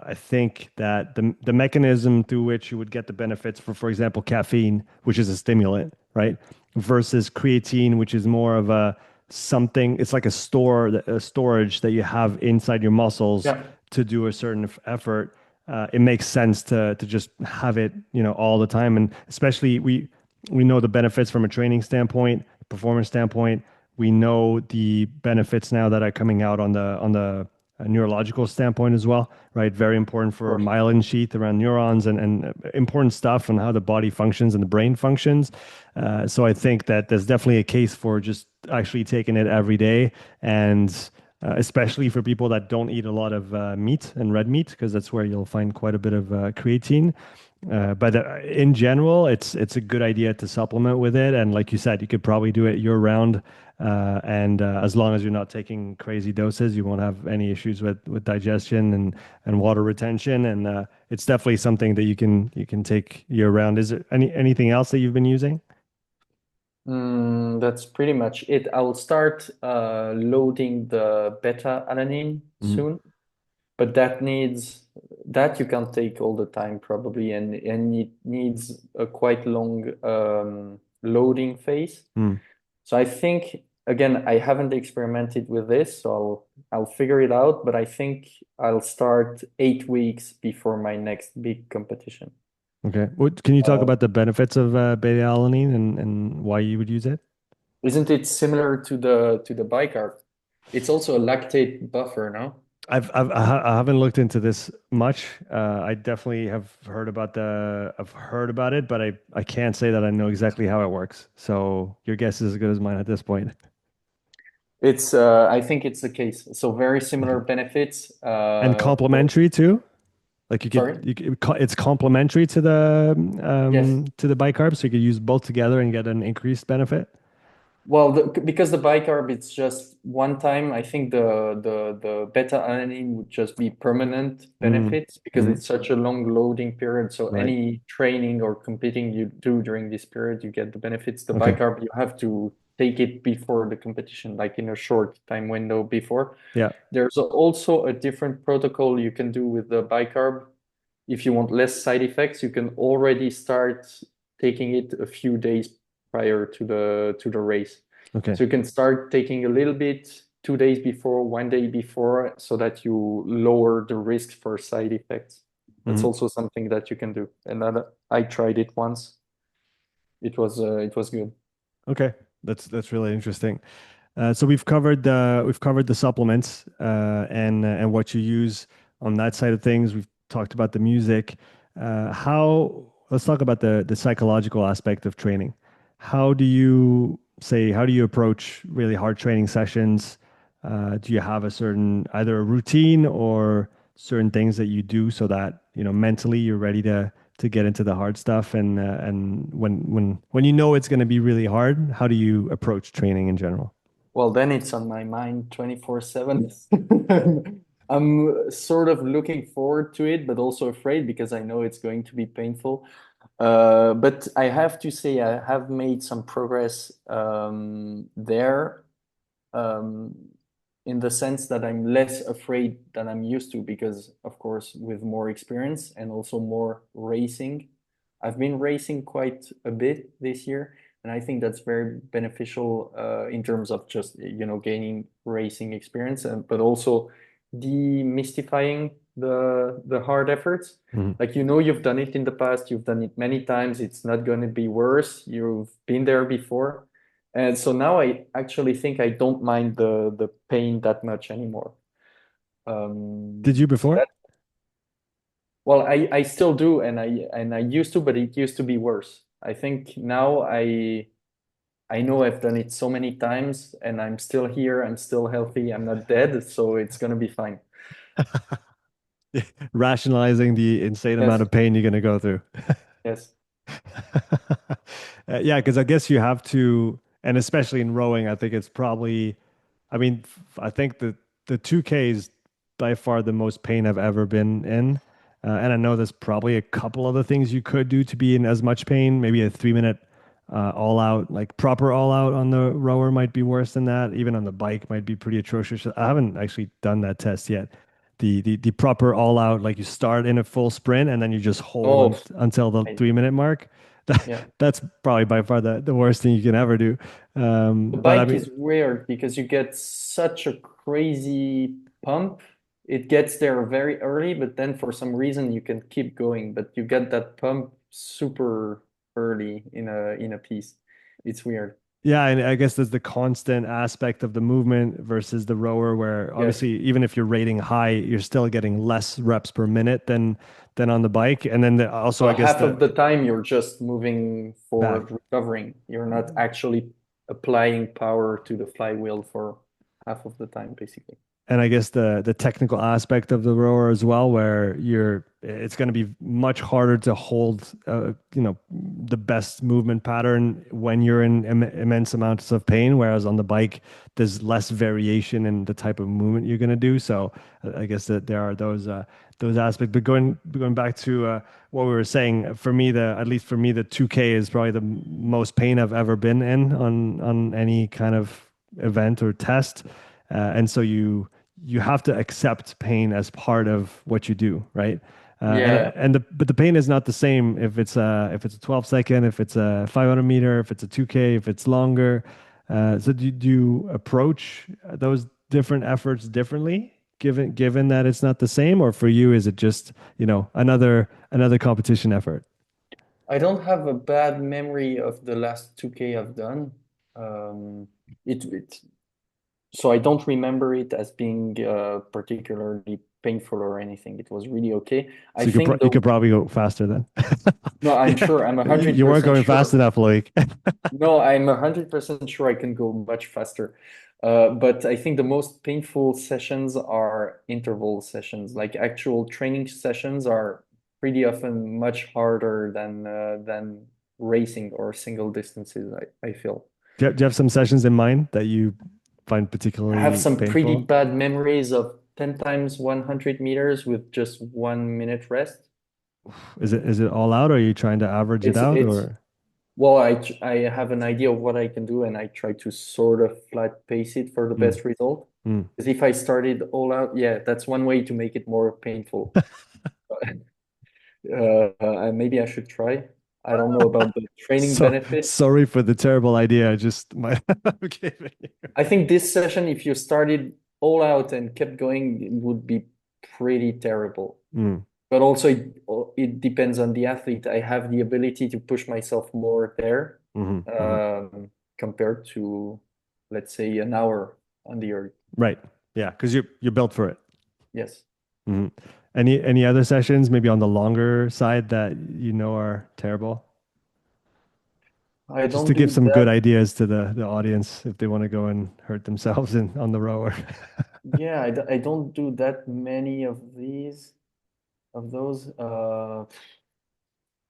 A: I think that the mechanism through which you would get the benefits for example, caffeine, which is a stimulant, right, versus creatine, which is more of a something. It's like a storage that you have inside your muscles
B: yeah,
A: to do a certain effort. It makes sense to just have it, all the time, and especially we know the benefits from a training standpoint, performance standpoint. We know the benefits now that are coming out on the neurological standpoint as well, right? Very important
B: Of
A: for
B: course.
A: myelin sheath around neurons and important stuff on how the body functions and the brain functions. So I think that there's definitely a case for just actually taking it every day, and especially for people that don't eat a lot of meat and red meat, because that's where you'll find quite a bit of creatine. But in general, it's a good idea to supplement with it. And like you said, you could probably do it year round. And as long as you're not taking crazy doses, you won't have any issues with digestion and water retention. And it's definitely something that you can take year round. Is there anything else that you've been using?
B: That's pretty much it. I'll start loading the beta alanine
A: Mm,
B: soon, but that you can't take all the time probably, and it needs a quite long loading phase.
A: mm.
B: So I think again, I haven't experimented with this, so I'll figure it out, but I think I'll start 8 weeks before my next big competition.
A: Okay. Can you talk
B: Uh,
A: about the benefits of beta alanine and why you would use it?
B: isn't it similar to the bicarb? It's also a lactate buffer, no?
A: I haven't looked into this much. I definitely I've heard about it, but I can't say that I know exactly how it works. So your guess is as good as mine at this point.
B: It's I think it's the case. So very similar
A: Okay.
B: benefits.
A: And complementary too? Like
B: Sorry?
A: it's complementary
B: Yes.
A: to the bicarb, so you could use both together and get an increased benefit.
B: Well, because the bicarb it's just one time, I think the beta alanine would just be permanent
A: Mm,
B: benefits because
A: mm,
B: it's such a long loading period. So
A: right.
B: any training or competing you do during this period, you get the benefits. The
A: Okay.
B: bicarb, you have to take it before the competition, like in a short time window before.
A: Yeah.
B: There's also a different protocol you can do with the bicarb. If you want less side effects, you can already start taking it a few days prior to the race.
A: Okay.
B: So you can start taking a little bit 2 days before, one day before, so that you lower the risk for side effects. That's
A: Mhm.
B: also something that you can do. And I tried it once. It was good.
A: Okay. That's really interesting. So we've covered the supplements and what you use on that side of things. We've talked about the music. How Let's talk about the psychological aspect of training. How do you approach really hard training sessions? Do you have a certain either a routine or certain things that you do so that mentally you're ready to get into the hard stuff and when you know it's going to be really hard, how do you approach training in general?
B: Well, then it's on my mind 24/7. I'm sort of looking forward to it, but also afraid because I know it's going to be painful. But I have to say, I have made some progress there, um, in the sense that I'm less afraid than I'm used to because, of course, with more experience and also more racing, I've been racing quite a bit this year, and I think that's very beneficial in terms of just gaining racing experience, but also demystifying the hard efforts.
A: Mhm.
B: Like you've done it in the past, you've done it many times. It's not going to be worse. You've been there before. And so now I actually think I don't mind the pain that much anymore.
A: Did you
B: So
A: before?
B: that well, I still do, and I used to, but it used to be worse. I think now I know I've done it so many times, and I'm still here. I'm still healthy. I'm not dead, so it's gonna be fine.
A: Rationalizing the insane amount
B: Yes,
A: of pain you're going to go through.
B: yes.
A: Yeah, because I guess you have to, and especially in rowing, I think it's probably, I mean, I think the 2K is by far the most pain I've ever been in. And I know there's probably a couple other things you could do to be in as much pain. Maybe a 3 minute all out, like proper all out on the rower might be worse than that. Even on the bike might be pretty atrocious. I haven't actually done that test yet. The proper all out, like you start in a full sprint and then you just hold
B: Oh,
A: until the
B: I,
A: 3 minute mark.
B: yeah.
A: That's probably by far the worst thing you can ever do.
B: The
A: But I
B: bike
A: mean,
B: is weird because you get such a crazy pump. It gets there very early, but then for some reason you can keep going, but you get that pump super early in a piece. It's weird.
A: Yeah, and I guess there's the constant aspect of the movement versus the rower, where
B: Yes.
A: obviously even if you're rating high, you're still getting less reps per minute than on the bike. And then also, I
B: Well,
A: guess
B: half
A: the
B: of the time you're just moving
A: back.
B: forward, recovering. You're not actually applying power to the flywheel for half of the time, basically.
A: And I guess the technical aspect of the rower as well, where it's going to be much harder to hold, the best movement pattern when you're in immense amounts of pain. Whereas on the bike, there's less variation in the type of movement you're going to do. So I guess that there are those aspects. But going back to what we were saying, for me, at least for me, the 2K is probably the most pain I've ever been in on any kind of event or test. And so you have to accept pain as part of what you do, right?
B: Yeah,
A: But the pain is not the same if it's a 12 second, if it's a 500 meter, if it's a 2K, if it's longer. So do you approach those different efforts differently, given that it's not the same, or for you is it just another competition effort?
B: I don't have a bad memory of the last 2K I've done. Um, it so I don't remember it as being particularly painful or anything. It was really okay. I
A: So
B: think
A: you
B: the
A: could probably go faster then.
B: no, I'm
A: Yeah,
B: sure. I'm a hundred
A: you weren't
B: percent
A: going fast
B: sure.
A: enough, Loic.
B: No, I'm 100% sure I can go much faster. But I think the most painful sessions are interval sessions. Like actual training sessions are pretty often much harder than racing or single distances, I feel.
A: Do you have some sessions in mind that you find
B: I have
A: particularly
B: some pretty
A: painful?
B: bad memories of 10 times 100 meters with just 1 minute rest.
A: Is it all out, or are you trying to average it out,
B: It's
A: or?
B: Well, I have an idea of what I can do, and I try to sort of flat pace it for the
A: Mm,
B: best result.
A: mm.
B: Because if I started all out, yeah, that's one way to make it more painful. Maybe I should try. I don't know about the training
A: So
B: benefits.
A: sorry for the terrible idea. I just might I'm giving you.
B: I think this session, if you started all out and kept going, it would be pretty terrible.
A: Mm,
B: But also, it depends on the athlete. I have the ability to push myself more there
A: mhm, mhm.
B: um, compared to, let's say, an hour on the earth.
A: Right. Yeah, because you're built for it.
B: Yes.
A: Mhm. Any other sessions, maybe on the longer side that you know are terrible?
B: I
A: Just
B: don't
A: to give
B: do
A: some good
B: that.
A: ideas to the audience if they want to go and hurt themselves on the rower.
B: Yeah, I don't do that many of those.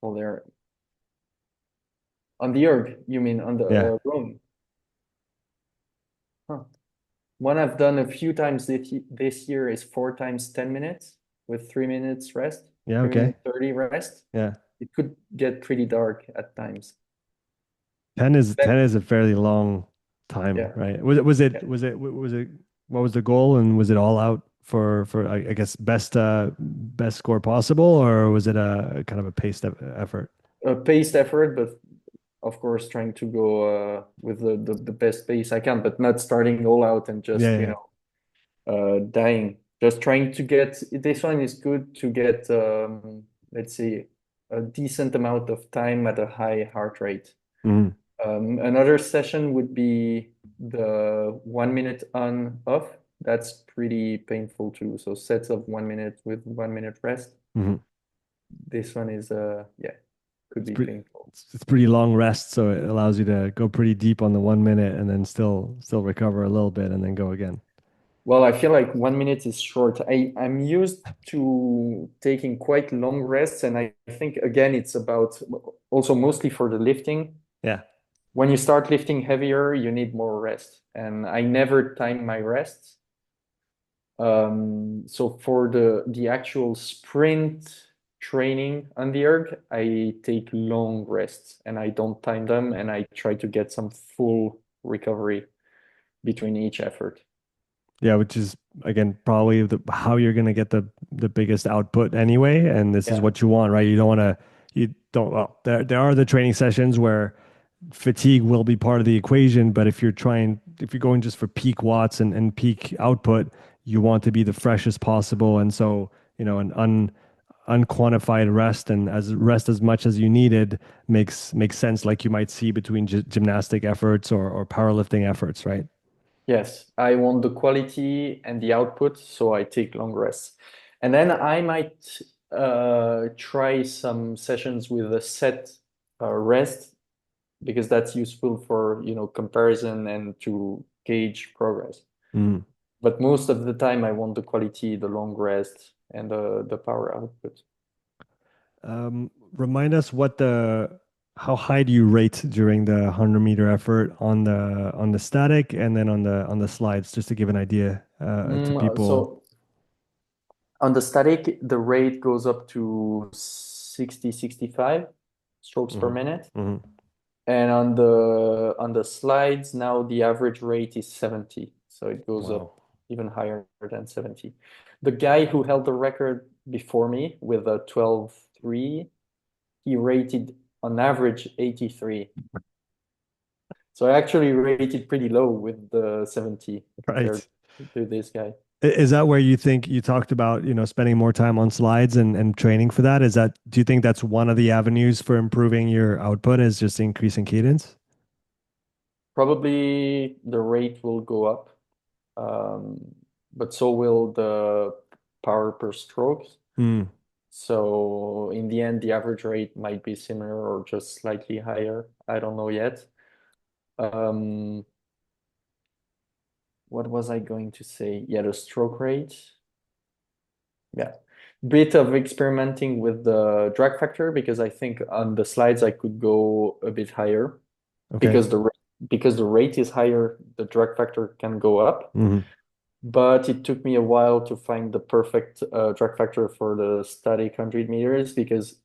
B: Well, they're on the erg, you mean on the
A: Yeah.
B: roam? Huh. One I've done a few times this year is 4 times 10 minutes with 3 minutes rest,
A: Yeah.
B: 3 minute
A: Okay.
B: 30 rest.
A: Yeah.
B: It could get pretty dark at times.
A: 10 is
B: Then,
A: 10 is a fairly long time,
B: yeah,
A: right?
B: yeah.
A: What was the goal, and was it all out for I guess best score possible, or was it a kind of a paced effort?
B: A paced effort, but of course trying to go with the best pace I can, but not starting all out and
A: Yeah,
B: just,
A: yeah.
B: dying. Just trying to get this one is good to get let's say a decent amount of time at a high heart rate.
A: Mhm.
B: Another session would be the 1 minute on off. That's pretty painful too. So sets of 1 minute with 1 minute rest.
A: Mhm.
B: This one is yeah, could
A: It's
B: be
A: pretty
B: painful.
A: it's pretty long rest, so it allows you to go pretty deep on the 1 minute and then still recover a little bit and then go again.
B: Well, I feel like 1 minute is short. I'm used to taking quite long rests, and I think again it's about also mostly for the lifting.
A: Yeah.
B: When you start lifting heavier, you need more rest. And I never time my rests. So for the actual sprint training on the erg, I take long rests and I don't time them, and I try to get some full recovery between each effort.
A: Yeah, which is again probably how you're going to get the biggest output anyway, and this is
B: Yeah.
A: what you want, right? You don't well, there are the training sessions where fatigue will be part of the equation, but if you're going just for peak watts and peak output, you want to be the freshest possible, and so an unquantified rest and as much as you needed makes sense, like you might see between gymnastic efforts or powerlifting efforts, right?
B: Yes, I want the quality and the output, so I take long rests. And then I might try some sessions with a set rest because that's useful for, comparison and to gauge progress.
A: Mm.
B: But most of the time, I want the quality, the long rest, and the power output.
A: Remind us how high do you rate during the 100-meter effort on the static and then on the slides, just to give an idea to people.
B: So on the static, the rate goes up to 60, 65 strokes per
A: Hmm.
B: minute.
A: Hmm.
B: And on the slides, now the average rate is 70. So it goes up
A: Wow.
B: even higher than 70. The guy who held the record before me with a 12.3, he rated on average 83. So I actually rated pretty low with the 70 compared
A: Right.
B: to this guy.
A: Is that where you think you talked about, spending more time on slides and training for that? Do you think that's one of the avenues for improving your output is just increasing cadence?
B: Probably the rate will go up, um, but so will the power per stroke.
A: Hmm.
B: So in the end, the average rate might be similar or just slightly higher. I don't know yet. Um, what was I going to say? Yeah, the stroke rate. Yeah. Bit of experimenting with the drag factor because I think on the slides I could go a bit higher
A: Okay.
B: because the rate is higher, the drag factor can go up.
A: Hmm.
B: But it took me a while to find the perfect drag factor for the static 100 meters because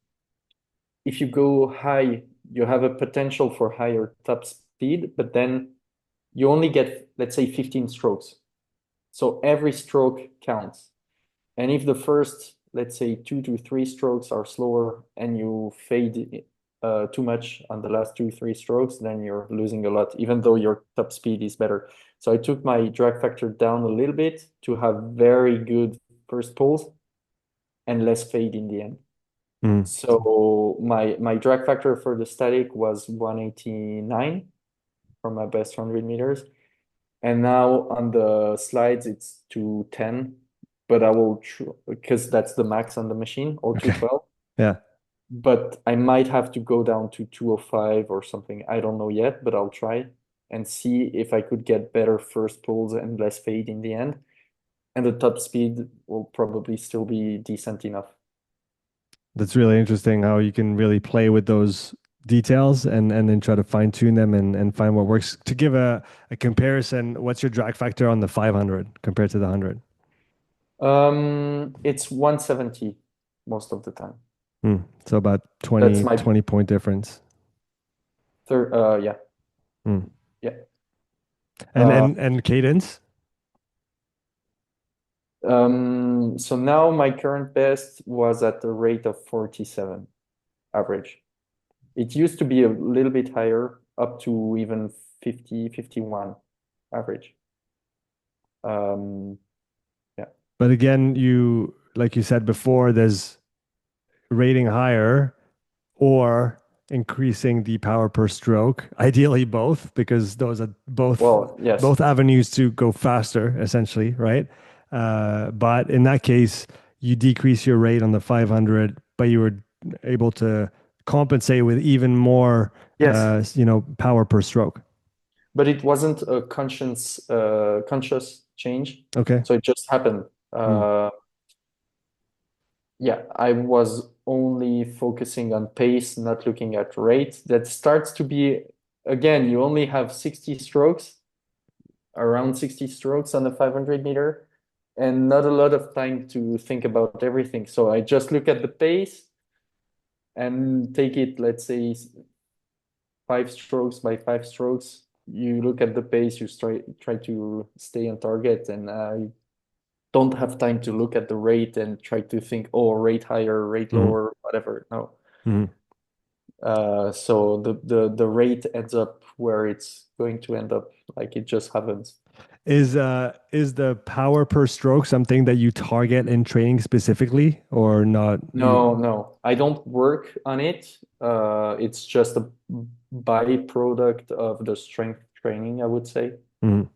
B: if you go high, you have a potential for higher top speed, but then you only get, let's say, 15 strokes. So every stroke counts. And if the first, let's say, 2 to 3 strokes are slower and you fade too much on the last 2, 3 strokes, then you're losing a lot, even though your top speed is better. So I took my drag factor down a little bit to have very good first pulls and less fade in the end.
A: Hmm.
B: So my drag factor for the static was 189 for my best 100 meters. And now on the slides, it's 210, but I will, because that's the max on the machine, or
A: Okay.
B: 212.
A: Yeah.
B: But I might have to go down to 205 or something. I don't know yet, but I'll try and see if I could get better first pulls and less fade in the end. And the top speed will probably still be decent enough.
A: That's really interesting how you can really play with those details and then try to fine tune them and find what works. To give a comparison, what's your drag factor on the 500 compared to the 100?
B: It's 170 most of the time.
A: Hmm. So about
B: That's
A: 20,
B: my
A: 20 point difference.
B: third, yeah,
A: Hmm.
B: yeah.
A: And
B: Uh,
A: and cadence?
B: so now my current best was at the rate of 47 average. It used to be a little bit higher, up to even 50, 51 average. Um, yeah.
A: But again, like you said before, there's rating higher or increasing the power per stroke, ideally both, because those are
B: Well, yes.
A: both avenues to go faster, essentially, right? But in that case, you decrease your rate on the 500, but you were able to compensate with even more,
B: Yes.
A: power per stroke.
B: But it wasn't a conscious change.
A: Okay.
B: So it just happened.
A: Hmm.
B: Yeah, I was only focusing on pace, not looking at rate. That starts to be, again, you only have 60 strokes, around 60 strokes on the 500 meter, and not a lot of time to think about everything. So I just look at the pace and take it, let's say, 5 strokes by 5 strokes. You look at the pace, you try to stay on target, and don't have time to look at the rate and try to think, oh, rate higher, rate
A: Hmm.
B: lower, whatever. No.
A: Hmm.
B: So the rate ends up where it's going to end up, like it just happens.
A: Is the power per stroke something that you target in training specifically or not?
B: No, no, I don't work on it. It's just a byproduct of the strength training, I would say.
A: Mhm.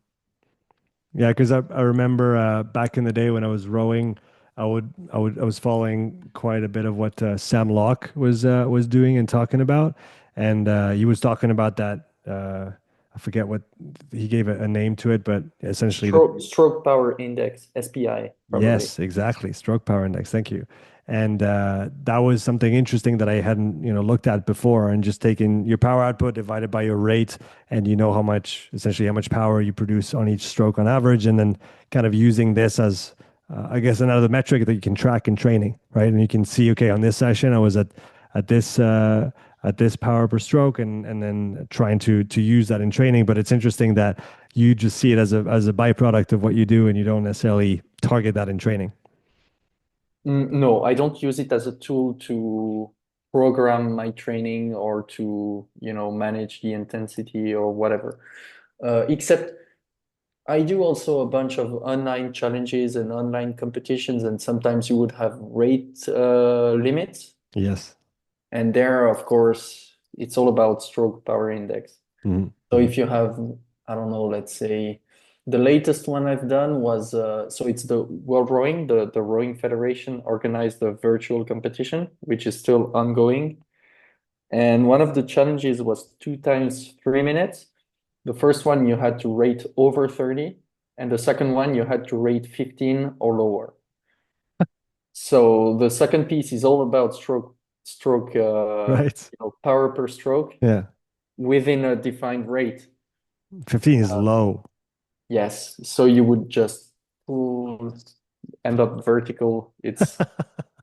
A: Yeah, because I remember back in the day when I was rowing, I was following quite a bit of what Sam Locke was doing and talking about, and he was talking about that. I forget what he gave a name to it, but essentially the
B: Stroke power index, SPI, probably.
A: yes, exactly. Stroke power index. Thank you. And that was something interesting that I hadn't, looked at before. And just taking your power output divided by your rate, and you know how much, essentially, how much power you produce on each stroke on average, and then kind of using this as, I guess, another metric that you can track in training, right? And you can see, okay, on this session, I was at this at this power per stroke, and then trying to use that in training. But it's interesting that you just see it as a byproduct of what you do, and you don't necessarily target that in training.
B: No, I don't use it as a tool to program my training or to, manage the intensity or whatever. Except I do also a bunch of online challenges and online competitions, and sometimes you would have rate limits.
A: Yes.
B: And there, of course, it's all about stroke power index.
A: Mhm.
B: So
A: Mhm.
B: if you have, I don't know, let's say the latest one I've done was so it's the World Rowing, the Rowing Federation organized a virtual competition, which is still ongoing. And one of the challenges was 2 times 3 minutes. The first one you had to rate over 30, and the second one you had to rate 15 or lower. So the second piece is all about stroke
A: Right.
B: power per stroke
A: Yeah.
B: within a defined rate.
A: 15 is low.
B: Yes, so you would just pull, end up vertical. It's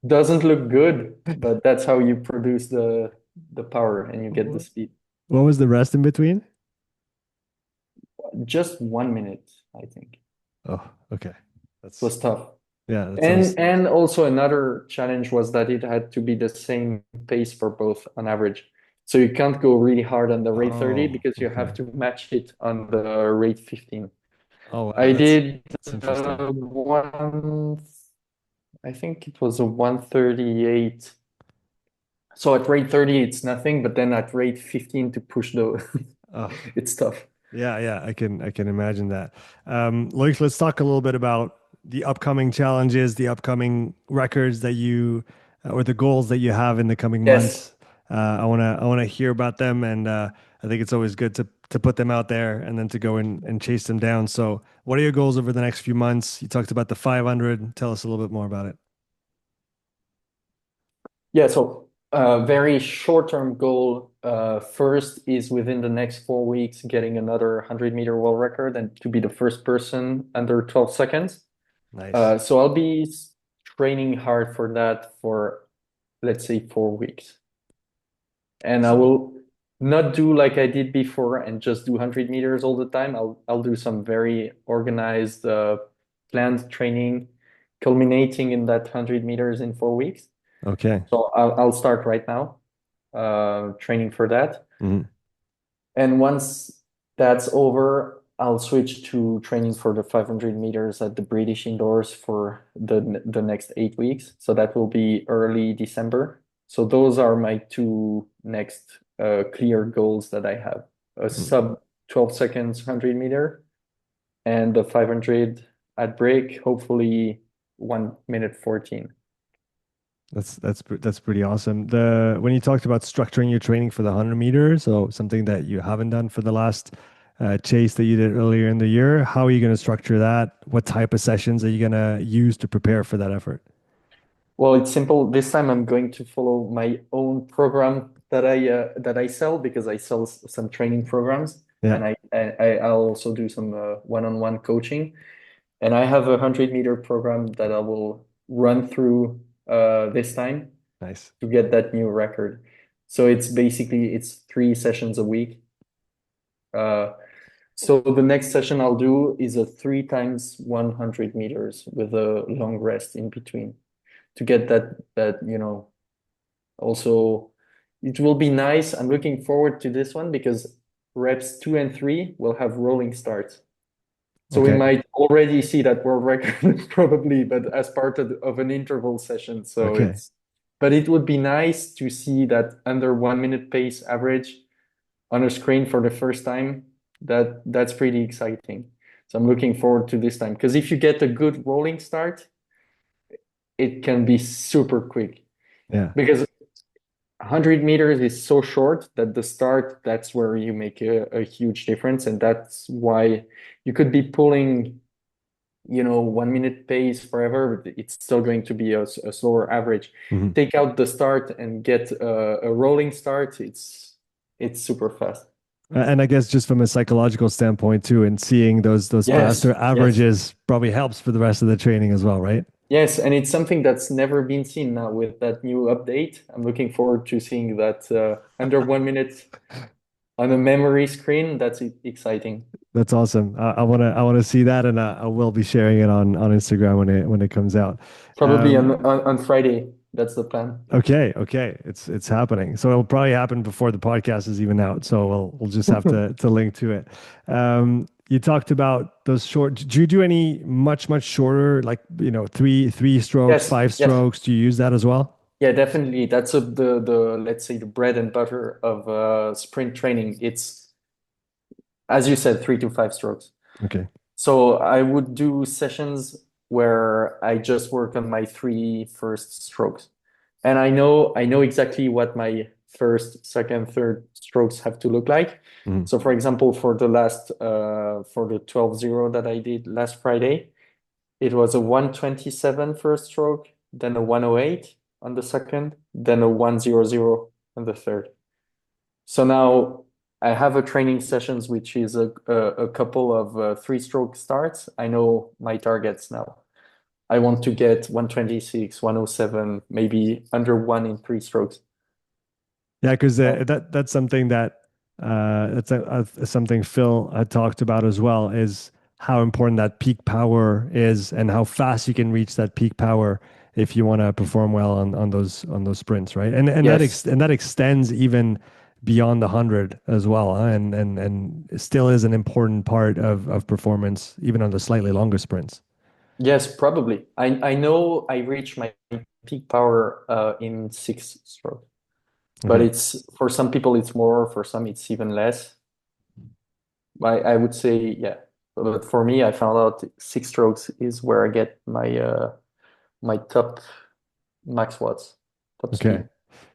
B: doesn't look good, but that's how you produce the power and you get the
A: What
B: speed.
A: was the rest in between?
B: Just 1 minute, I think.
A: Oh, okay.
B: It
A: That's
B: was tough.
A: yeah, that
B: And
A: sounds
B: and also another challenge was that it had to be the same pace for both on average. So you can't go really hard on the rate 30
A: oh,
B: because you
A: okay.
B: have to match it on the rate 15.
A: Oh wow,
B: I did
A: that's interesting.
B: one, I think it was a 138. So at rate 30, it's nothing, but then at rate 15 to push the,
A: Oh,
B: it's tough.
A: yeah, yeah, I can imagine that. Loic, let's talk a little bit about the upcoming challenges, the upcoming records that you or the goals that you have in the coming
B: Yes.
A: months. I wanna hear about them, and I think it's always good to put them out there and then to go and chase them down. So, what are your goals over the next few months? You talked about the 500. Tell us a little bit more about it.
B: Yeah, so very short-term goal first is within the next 4 weeks getting another 100-meter world record and to be the first person under 12 seconds.
A: Nice,
B: So I'll be training hard for that for, let's say, 4 weeks. And I will not do like I did before and just do 100 meters all the time. I'll do some very organized, planned training, culminating in that 100 meters in 4 weeks.
A: okay.
B: So I'll start right now, training for that.
A: Mhm.
B: And once that's over, I'll switch to training for the 500 meters at the British indoors for the next 8 weeks. So that will be early December. So those are my two next clear goals that I have. A
A: Mhm.
B: sub 12 seconds 100 meter and the 500 at break, hopefully 1 minute 14.
A: That's pretty awesome. The when you talked about structuring your training for the 100 meters, so something that you haven't done for the last chase that you did earlier in the year, how are you going to structure that? What type of sessions are you going to use to prepare for that effort?
B: Well, it's simple. This time I'm going to follow my own program that I sell because I sell some training programs
A: Yeah,
B: and I'll also do some one-on-one coaching. And I have a 100-meter program that I will run through this time
A: nice.
B: to get that new record. So it's 3 sessions a week. Uh, so the next session I'll do is a 3 times 100 meters with a long rest in between to get that. Also, it will be nice. I'm looking forward to this one because reps 2 and 3 will have rolling starts. So we
A: Okay.
B: might already see that world record probably, but as part of an interval session. So
A: Okay.
B: but it would be nice to see that under 1 minute pace average on a screen for the first time. That's pretty exciting. So I'm looking forward to this time because if you get a good rolling start, it can be super quick
A: Yeah.
B: because 100 meters is so short that the start, that's where you make a huge difference. And that's why you could be pulling 1 minute pace forever, but it's still going to be a slower average.
A: Mhm.
B: Take out the start and get a rolling start, it's super fast.
A: And I guess just from a psychological standpoint too, and seeing those
B: Yes,
A: faster
B: yes,
A: averages probably helps for the rest of the training as well, right?
B: yes, and it's something that's never been seen now with that new update. I'm looking forward to seeing that under 1 minute on a memory screen. That's exciting.
A: That's awesome. I wanna see that, and I will be sharing it on Instagram when it comes out.
B: Probably
A: Um,
B: on Friday. That's the plan.
A: okay, okay, it's happening. So it'll probably happen before the podcast is even out. So we'll just have to link to it. You talked about those short. Do you do any much shorter, like three strokes,
B: Yes,
A: five
B: yes.
A: strokes? Do you use that as well?
B: Yeah, definitely. That's the let's say the bread and butter of sprint training. It's, as you said, 3 to 5 strokes.
A: Okay.
B: So I would do sessions where I just work on my three first strokes. And I know exactly what my first, second, third strokes have to look like.
A: Mhm.
B: So for example, for the 12-0 that I did last Friday, it was a 127 first stroke, then a 108 on the second, then a 100 on the third. So now I have a training sessions, which is a couple of three-stroke starts. I know my targets now. I want to get 126, 107, maybe under one in three strokes.
A: Yeah, because
B: Uh,
A: that's something that's something Phil had talked about as well, is how important that peak power is and how fast you can reach that peak power if you want to perform well on those sprints, right?
B: yes,
A: And that extends even beyond the 100 as well, huh? And still is an important part of performance even on the slightly longer sprints.
B: yes, probably. I know I reach my peak power in six strokes, but
A: Okay.
B: it's for some people it's more, for some it's even less. I would say, yeah. But for me, I found out six strokes is where I get my top max watts, top
A: Okay.
B: speed.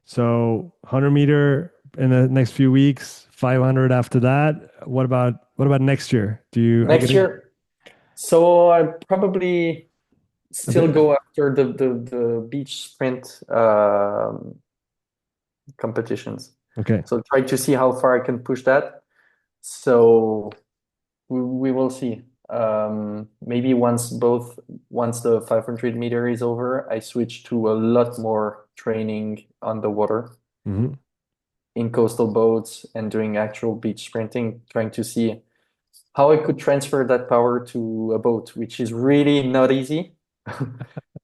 A: So 100-meter in the next few weeks, 500 after that. What about next year? Do you I
B: Next
A: getting
B: year, so I probably
A: a
B: still
A: bit?
B: go after the beach sprint competitions.
A: Okay.
B: So try to see how far I can push that. So we will see. Maybe once the 500-meter is over, I switch to a lot more training on the water
A: Hmm.
B: in coastal boats and doing actual beach sprinting, trying to see how I could transfer that power to a boat, which is really not easy.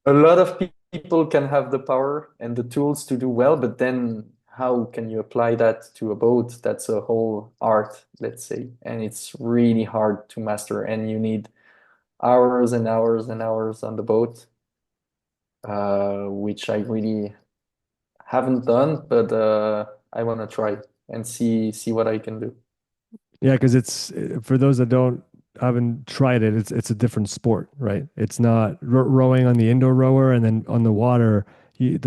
B: A lot of people can have the power and the tools to do well, but then how can you apply that to a boat? That's a whole art, let's say, and it's really hard to master, and you need hours and hours and hours on the boat, which I really haven't done, but I want to try and see what I can do.
A: Yeah, because it's for those that don't haven't tried it, it's a different sport, right? It's not rowing on the indoor rower, and then on the water, you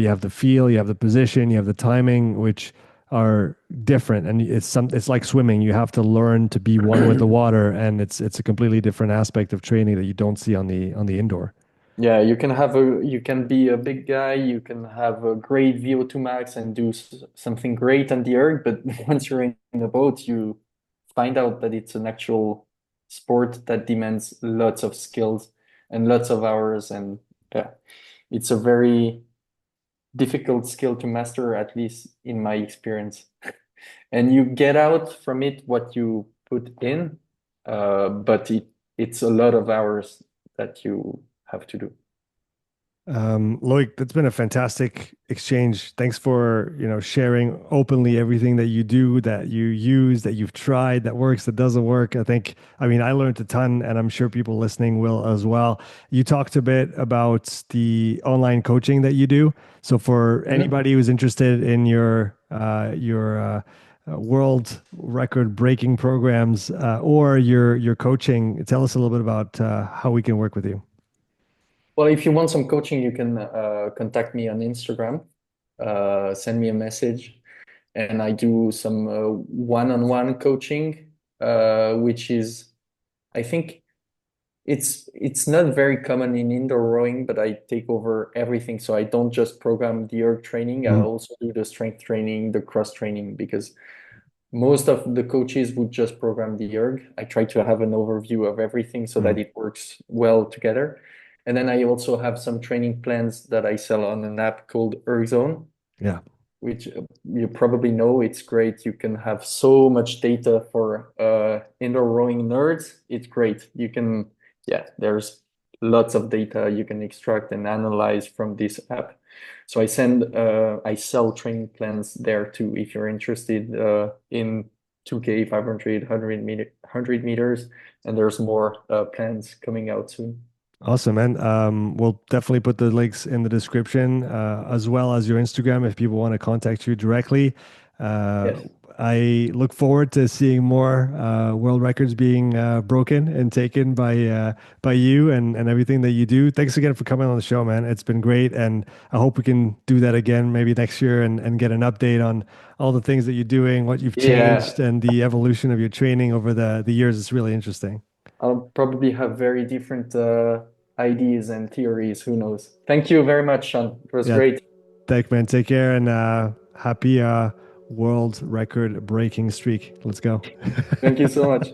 A: have the feel, you have the position, you have the timing, which are different, and it's like swimming. You have to learn to be one with the water, and it's a completely different aspect of training that you don't see on the indoor.
B: Yeah, you can be a big guy, you can have a great VO2 max and do something great on the erg, but once you're in a boat, you find out that it's an actual sport that demands lots of skills and lots of hours, and yeah, it's a very difficult skill to master, at least in my experience. And you get out from it what you put in, but it's a lot of hours that you have to do.
A: Loic, that's been a fantastic exchange. Thanks for, sharing openly everything that you do, that you use, that you've tried, that works, that doesn't work. I learned a ton, and I'm sure people listening will as well. You talked a bit about the online coaching that you do. So for
B: Mhm.
A: anybody who's interested in your world record breaking programs or your coaching, tell us a little bit about how we can work with you.
B: Well, if you want some coaching, you can contact me on Instagram, send me a message, and I do some one-on-one coaching, which is, I think it's not very common in indoor rowing, but I take over everything. So I don't just program the erg training, I
A: Mhm.
B: also do the strength training, the cross training, because most of the coaches would just program the erg. I try to have an overview of everything so that
A: Mhm.
B: it works well together. And then I also have some training plans that I sell on an app called ErgZone,
A: Yeah.
B: which you probably know. It's great. You can have so much data for indoor rowing nerds. It's great. Yeah, there's lots of data you can extract and analyze from this app. So I sell training plans there too, if you're interested in 2K, 500, 100 meters, and there's more plans coming out soon.
A: Awesome, man. We'll definitely put the links in the description, as well as your Instagram if people want to contact you directly. Uh,
B: Yes.
A: I look forward to seeing more world records being broken and taken by you and everything that you do. Thanks again for coming on the show, man. It's been great, and I hope we can do that again maybe next year and get an update on all the things that you're doing, what you've
B: Yeah,
A: changed, and the evolution of your training over the years. It's really interesting.
B: I'll probably have very different ideas and theories. Who knows? Thank you very much, Sean. It was
A: Yeah,
B: great.
A: thanks, man. Take care and happy world record breaking streak. Let's go.
B: Thank you so much.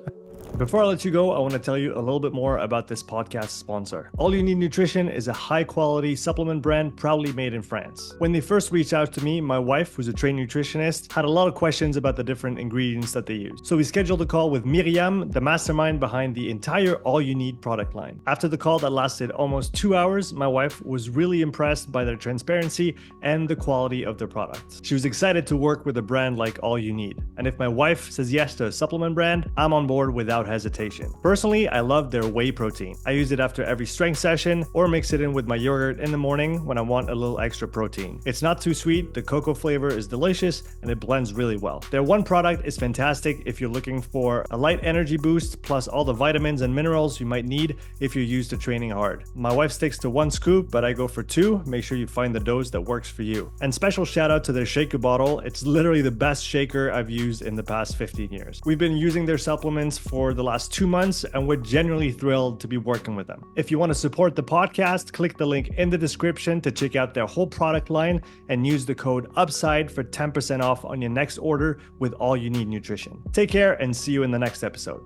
A: Before I let you go, I want to tell you a little bit more about this podcast sponsor. All You Need Nutrition is a high quality supplement brand proudly made in France. When they first reached out to me, my wife, who's a trained nutritionist, had a lot of questions about the different ingredients that they use. So we scheduled a call with Miriam, the mastermind behind the entire All You Need product line. After the call that lasted almost 2 hours, my wife was really impressed by their transparency and the quality of their products. She was excited to work with a brand like All You Need. And if my wife says yes to a supplement brand, I'm on board without hesitation. Personally, I love their whey protein. I use it after every strength session or mix it in with my yogurt in the morning when I want a little extra protein. It's not too sweet, the cocoa flavor is delicious, and it blends really well. Their one product is fantastic if you're looking for a light energy boost plus all the vitamins and minerals you might need if you're used to training hard. My wife sticks to one scoop, but I go for two. Make sure you find the dose that works for you. And special shout out to their shaker bottle. It's literally the best shaker I've used in the past 15 years. We've been using their supplements for the last 2 months, and we're genuinely thrilled to be working with them. If you want to support the podcast, click the link in the description to check out their whole product line and use the code UPSIDE for 10% off on your next order with All You Need Nutrition. Take care and see you in the next episode.